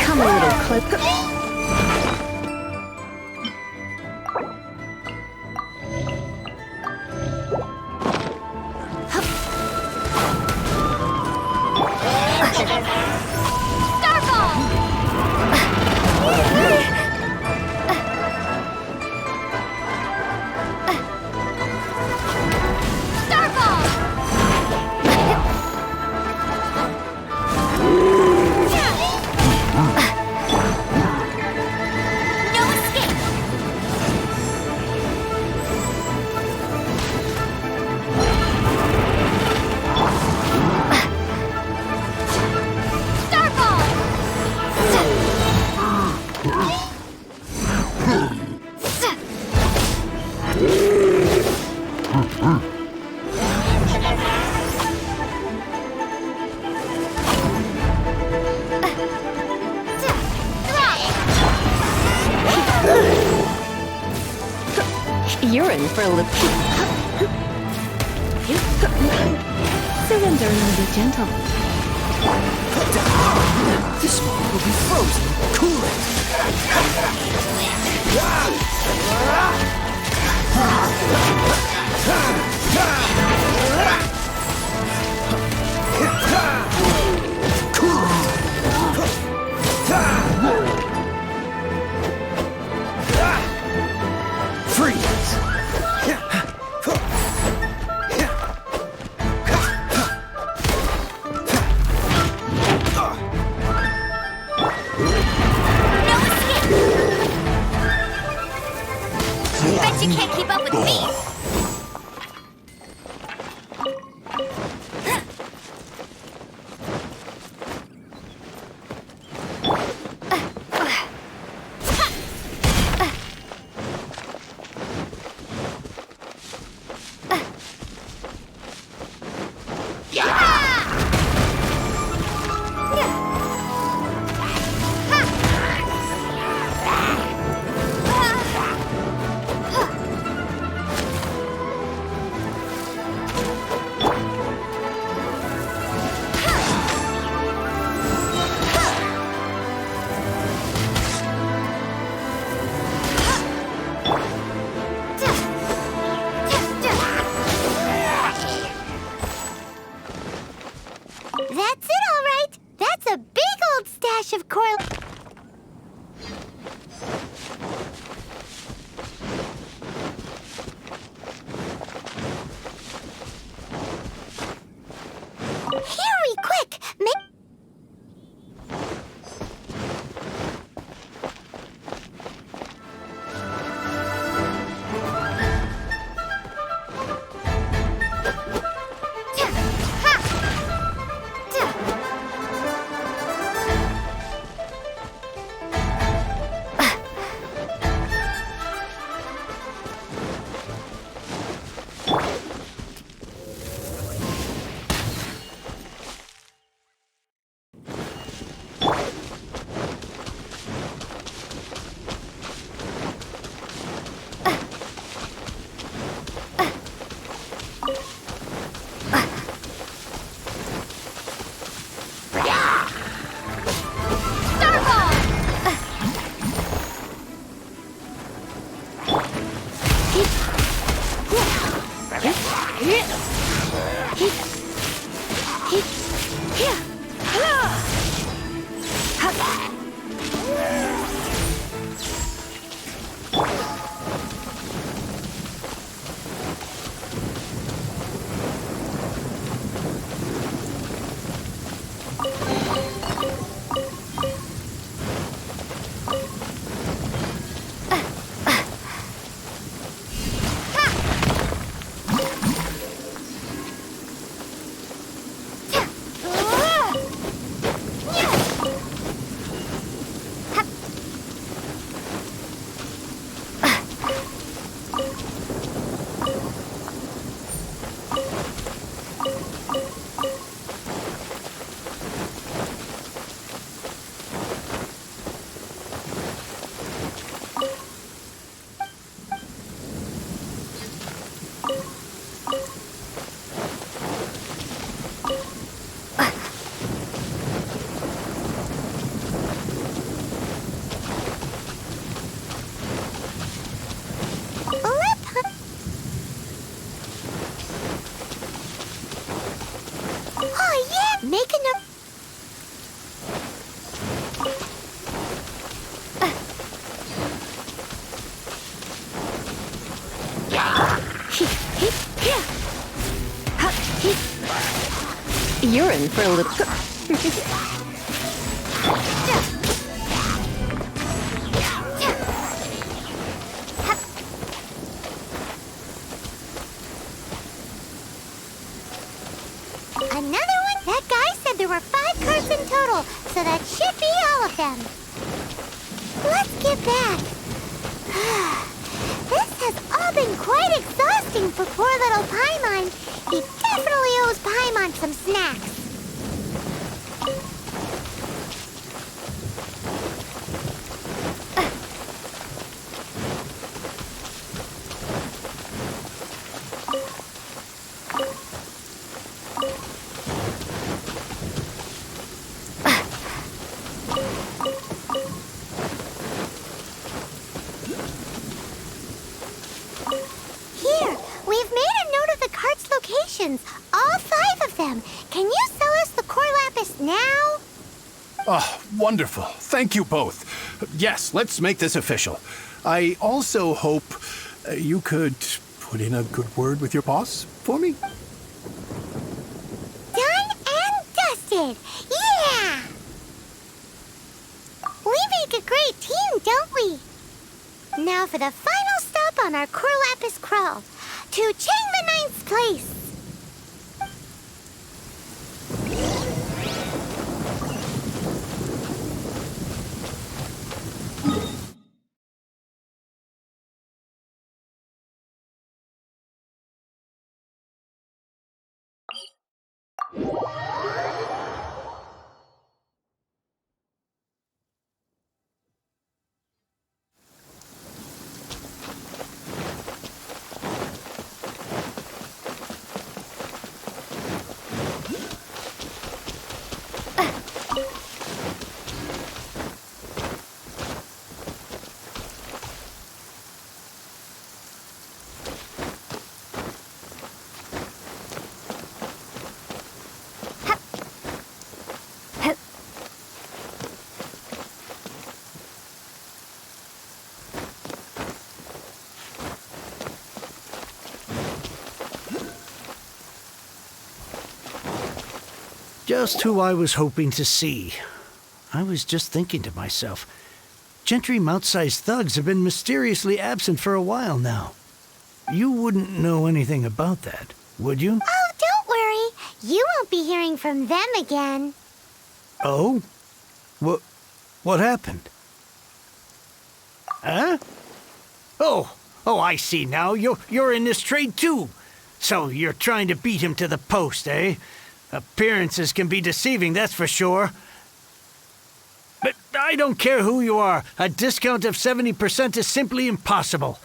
Come Come a little closer. You're in for a little... Surrender and be gentle. This one will be frozen. Cool Bet you can't keep up with me! You're in for a little... Another one? That guy said there were 5 carts in total, so that should be all of them. Let's get back. This has all been quite exhausting for poor little Paimon. He definitely owes Paimon some snacks. Here, we've made a note of the cart's locations. All 5 of them. Can you sell us the core lapis now? Oh, wonderful. Thank you both. Yes, let's make this official. I also hope you could put in a good word with your boss for me. Done and dusted. Yeah! We make a great team, don't we? Now for the final stop on our core lapis crawl. To Chang the Ninth's place. Just who I was hoping to see. I was just thinking to myself, Gentry Mount-sized thugs have been mysteriously absent for a while now. You wouldn't know anything about that, would you? Oh, don't worry. You won't be hearing from them again. Oh? What happened? Huh? Oh, I see now. You're in this trade too. So you're trying to beat him to the post, eh? Appearances can be deceiving, that's for sure. But I don't care who you are. A discount of 70% is simply impossible.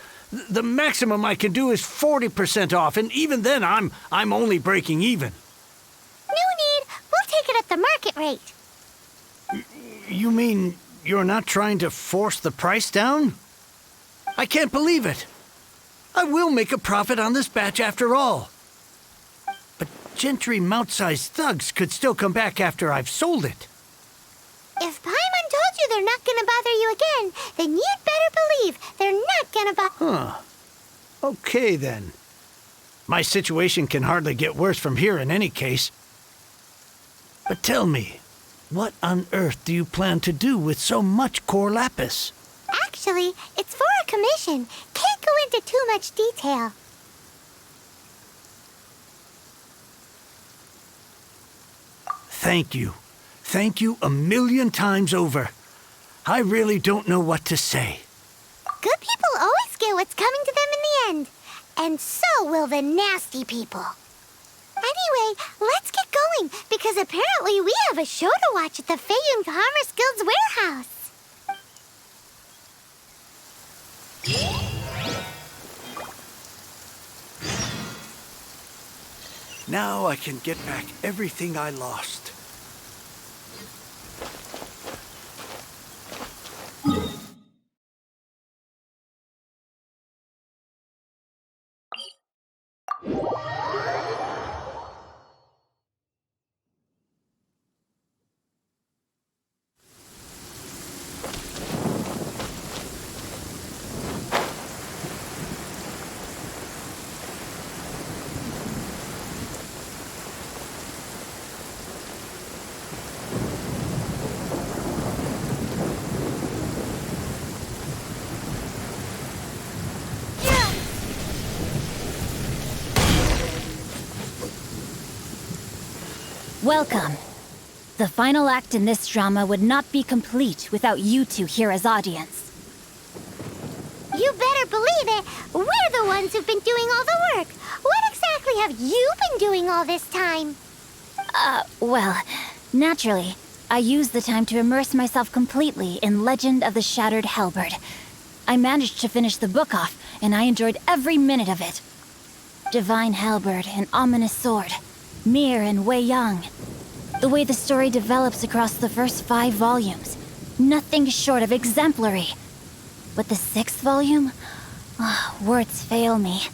The maximum I can do is 40% off, and even then I'm only breaking even. No need. We'll take it at the market rate. You mean you're not trying to force the price down? I can't believe it. I will make a profit on this batch after all. But Gentry Mount-sized thugs could still come back after I've sold it. If Paimon told you they're not gonna bother you again, then you'd better believe they're not gonna bother... Huh. Okay, then. My situation can hardly get worse from here in any case. But tell me, what on earth do you plan to do with so much core lapis? Actually, it's for a commission. Can't go into too much detail. Thank you. Thank you 1,000,000 times over. I really don't know what to say. Good people always get what's coming to them in the end. And so will the nasty people. Anyway, let's get going, because apparently we have a show to watch at the Feiyun Commerce Guild's warehouse. Now I can get back everything I lost. Welcome. The final act in this drama would not be complete without you two here as audience. You better believe it. We're the ones who've been doing all the work. What exactly have you been doing all this time? Well, naturally, I used the time to immerse myself completely in Legend of the Shattered Halberd. I managed to finish the book off, and I enjoyed every minute of it. Divine Halberd, an ominous sword. Mir and Wei Yang. The way the story develops across the first 5 volumes. Nothing short of exemplary. But the 6th volume? Words fail me.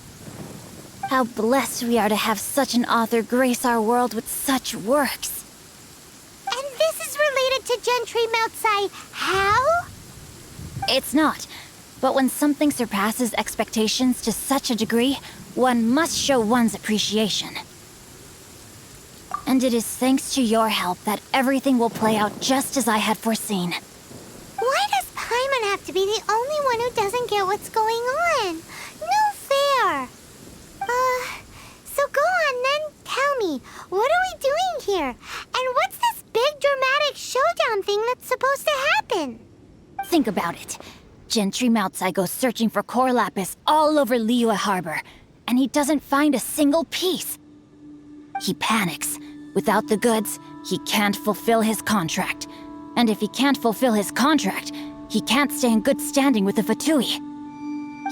How blessed we are to have such an author grace our world with such works. And this is related to Gentry Moutsai. How? It's not. But when something surpasses expectations to such a degree, one must show one's appreciation. And it is thanks to your help that everything will play out just as I had foreseen. Why does Paimon have to be the only one who doesn't get what's going on? No fair. So go on then, tell me, what are we doing here? And what's this big dramatic showdown thing that's supposed to happen? Think about it. Gentry Moutsai goes searching for core lapis all over Liyue Harbor, and he doesn't find a single piece. He panics. Without the goods, he can't fulfill his contract. And if he can't fulfill his contract, he can't stay in good standing with the Fatui.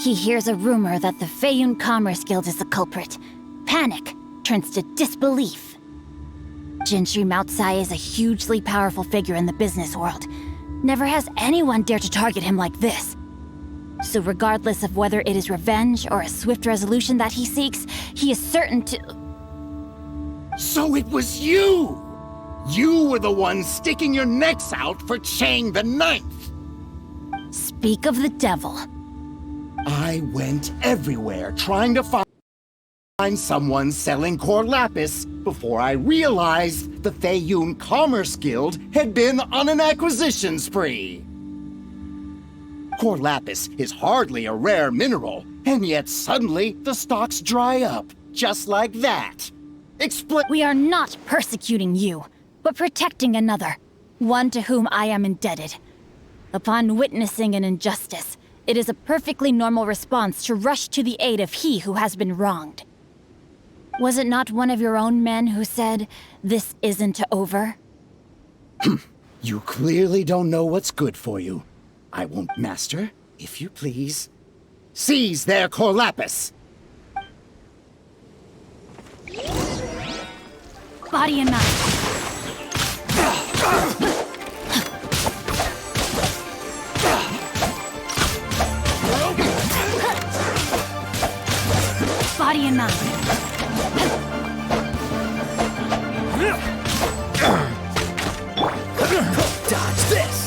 He hears a rumor that the Feiyun Commerce Guild is the culprit. Panic turns to disbelief. Gentry Moutsai is a hugely powerful figure in the business world. Never has anyone dared to target him like this. So regardless of whether it is revenge or a swift resolution that he seeks, he is certain to... So it was you! You were the one sticking your necks out for Chang the Ninth! Speak of the devil. I went everywhere trying to find someone selling core lapis before I realized the Feiyun Commerce Guild had been on an acquisition spree. Core lapis is hardly a rare mineral, and yet suddenly the stocks dry up, just like that. We are not persecuting you, but protecting another, one to whom I am indebted. Upon witnessing an injustice, it is a perfectly normal response to rush to the aid of he who has been wronged. Was it not one of your own men who said, "This isn't over"? You clearly don't know what's good for you. I won't, Master, if you please. Seize their core lapis! Body and mind. Body and mind. Dodge this!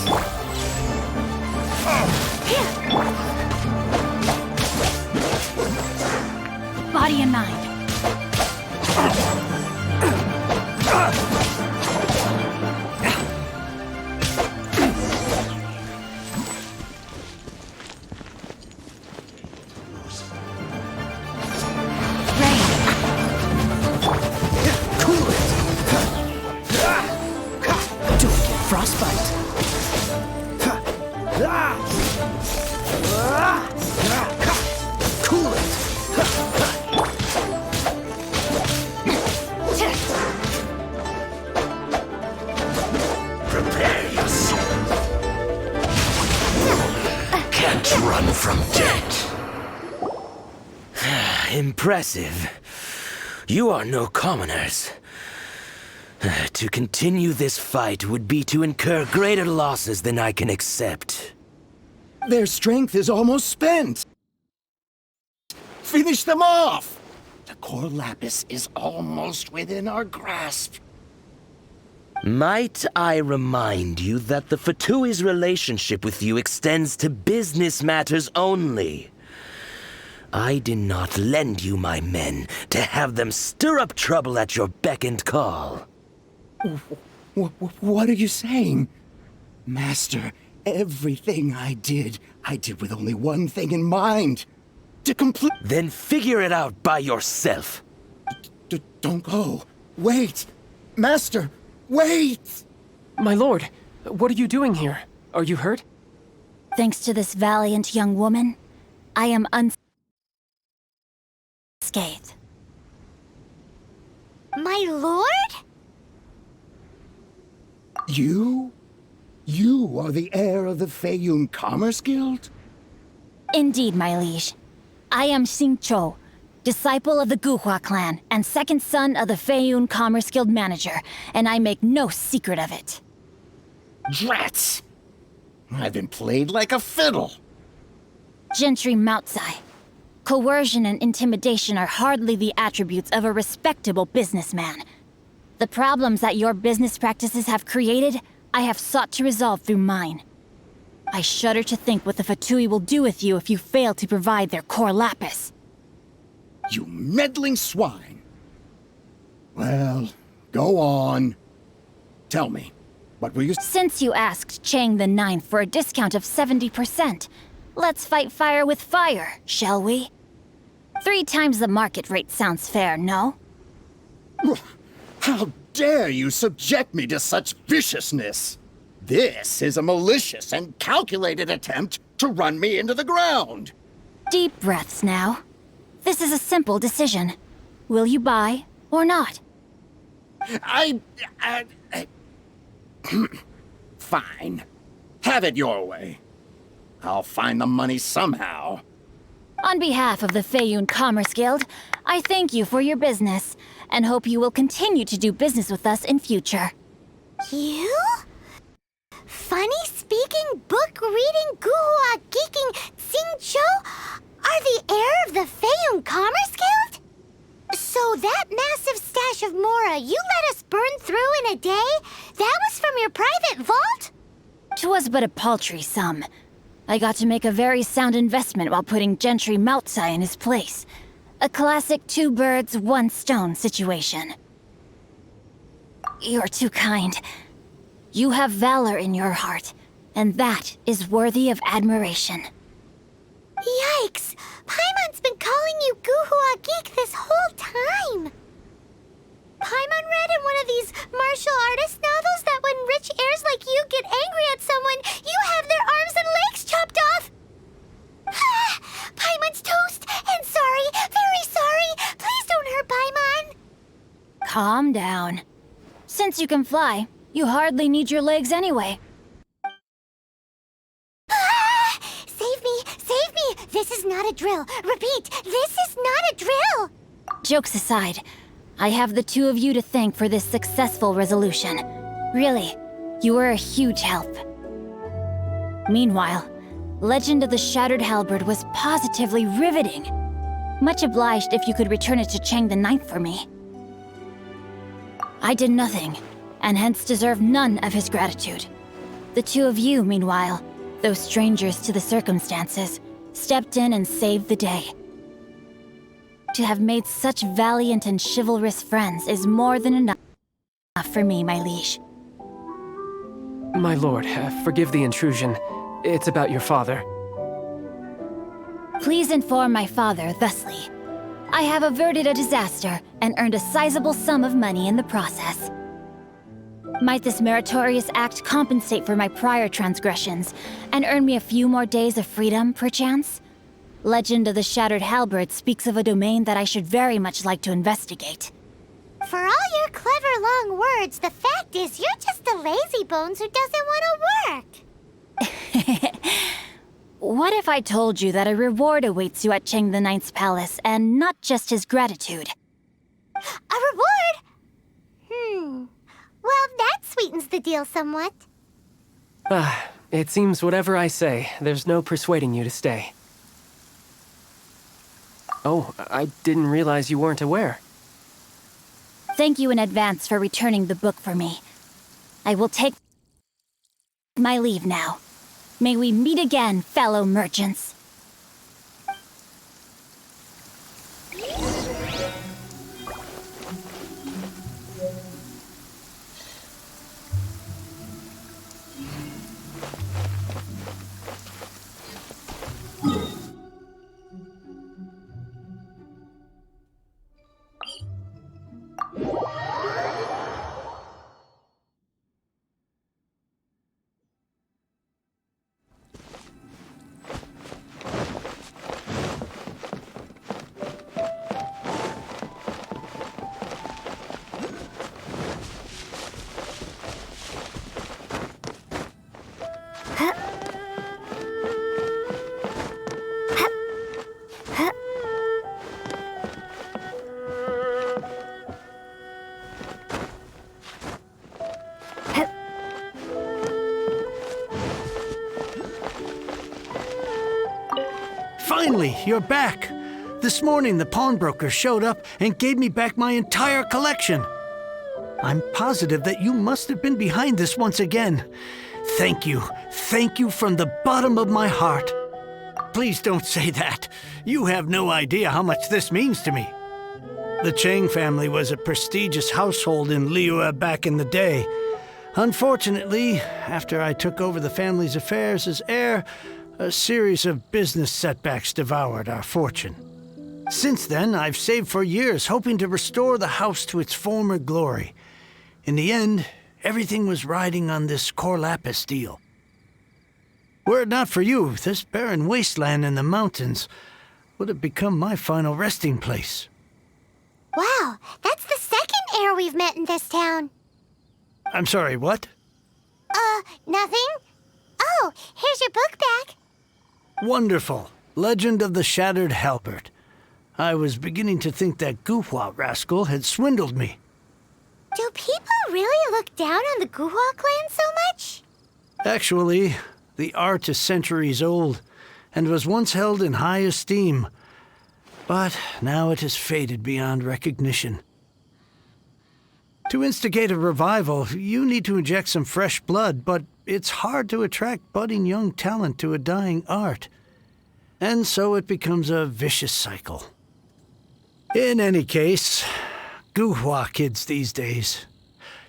Body and mind. Frostbite. Cool it. Prepare yourself. Can't run from death. Impressive. You are no commoners. To continue this fight would be to incur greater losses than I can accept. Their strength is almost spent. Finish them off! The core lapis is almost within our grasp. Might I remind you that the Fatui's relationship with you extends to business matters only? I did not lend you my men to have them stir up trouble at your beck and call. What are you saying? Master, everything I did with only one thing in mind. To complete... Then figure it out by yourself. Don't go. Wait. Master, wait! My lord, what are you doing here? Are you hurt? Thanks to this valiant young woman, I am unscathed. My lord? You? You are the heir of the Feiyun Commerce Guild? Indeed, my liege. I am Xingqiu, disciple of the Guhua clan and second son of the Feiyun Commerce Guild manager, and I make no secret of it. Drats! I've been played like a fiddle. Gentry Moutsai. Coercion and intimidation are hardly the attributes of a respectable businessman. The problems that your business practices have created, I have sought to resolve through mine. I shudder to think what the Fatui will do with you if you fail to provide their core lapis. You meddling swine. Well, go on. Tell me, what were you— Since you asked Chang the Ninth for a discount of 70%, let's fight fire with fire, shall we? 3 times the market rate sounds fair, no? How dare you subject me to such viciousness? This is a malicious and calculated attempt to run me into the ground. Deep breaths now. This is a simple decision. Will you buy or not? Fine. Have it your way. I'll find the money somehow. On behalf of the Feiyun Commerce Guild, I thank you for your business, and hope you will continue to do business with us in future. You? Funny-speaking, book-reading, guhua geeking Xingqiu are the heir of the Feiyun Commerce Guild? So that massive stash of Mora you let us burn through in a day, that was from your private vault? 'Twas but a paltry sum. I got to make a very sound investment while putting Gentry Moutsai in his place. A classic 2 birds, 1 stone situation. You're too kind. You have valor in your heart, and that is worthy of admiration. Yikes! Paimon's been calling you Guhua Geek this whole time! Paimon read in one of these martial artist novels that when rich heirs like you get angry at someone, you have their arms and legs chopped off! Paimon's toast! And sorry, very sorry! Please don't hurt Paimon! Calm down. Since you can fly, you hardly need your legs anyway. Save me! Save me! This is not a drill! Repeat, this is not a drill! Jokes aside, I have the 2 of you to thank for this successful resolution. Really, you were a huge help. Meanwhile, Legend of the Shattered Halberd was positively riveting. Much obliged if you could return it to Chang the Ninth for me. I did nothing, and hence deserve none of his gratitude. The 2 of you, meanwhile, though strangers to the circumstances, stepped in and saved the day. To have made such valiant and chivalrous friends is more than enough for me, my liege. My lord, forgive the intrusion. It's about your father. Please inform my father thusly. I have averted a disaster and earned a sizable sum of money in the process. Might this meritorious act compensate for my prior transgressions and earn me a few more days of freedom, perchance? Legend of the Shattered Halberd speaks of a domain that I should very much like to investigate. For all your clever long words, the fact is you're just a lazy bones who doesn't want to work. What if I told you that a reward awaits you at Chang the Ninth's palace, and not just his gratitude? A reward? Well, that sweetens the deal somewhat. It seems whatever I say, there's no persuading you to stay. Oh, I didn't realize you weren't aware. Thank you in advance for returning the book for me. I will take my leave now. May we meet again, fellow merchants. Finally, you're back. This morning, the pawnbroker showed up and gave me back my entire collection. I'm positive that you must have been behind this once again. Thank you. Thank you from the bottom of my heart. Please don't say that. You have no idea how much this means to me. The Chang family was a prestigious household in Liyue back in the day. Unfortunately, after I took over the family's affairs as heir, a series of business setbacks devoured our fortune. Since then, I've saved for years, hoping to restore the house to its former glory. In the end, everything was riding on this Corlapis deal. Were it not for you, this barren wasteland in the mountains would have become my final resting place. Wow, that's the second heir we've met in this town. I'm sorry, what? Nothing? Oh, here's your book back. Wonderful. Legend of the Shattered Halberd. I was beginning to think that Guhua rascal had swindled me. Do people really look down on the Guhua clan so much? Actually, the art is centuries old and was once held in high esteem. But now it has faded beyond recognition. To instigate a revival, you need to inject some fresh blood, but it's hard to attract budding young talent to a dying art. And so it becomes a vicious cycle. In any case, Guhua kids these days.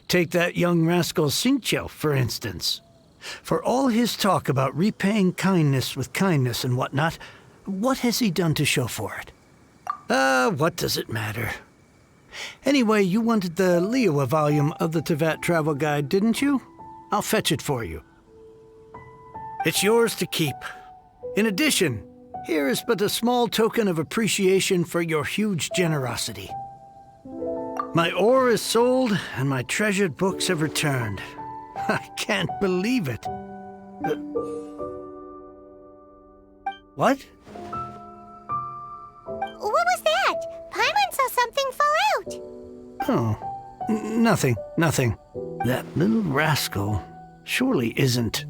Take that young rascal Xingqiu, for instance. For all his talk about repaying kindness with kindness and whatnot, what has he done to show for it? What does it matter? Anyway, you wanted the Liyue volume of the Teyvat Travel Guide, didn't you? I'll fetch it for you. It's yours to keep. In addition, here is but a small token of appreciation for your huge generosity. My ore is sold, and my treasured books have returned. I can't believe it. What? What was that? Paimon saw something fall out. Oh, nothing. That little rascal surely isn't.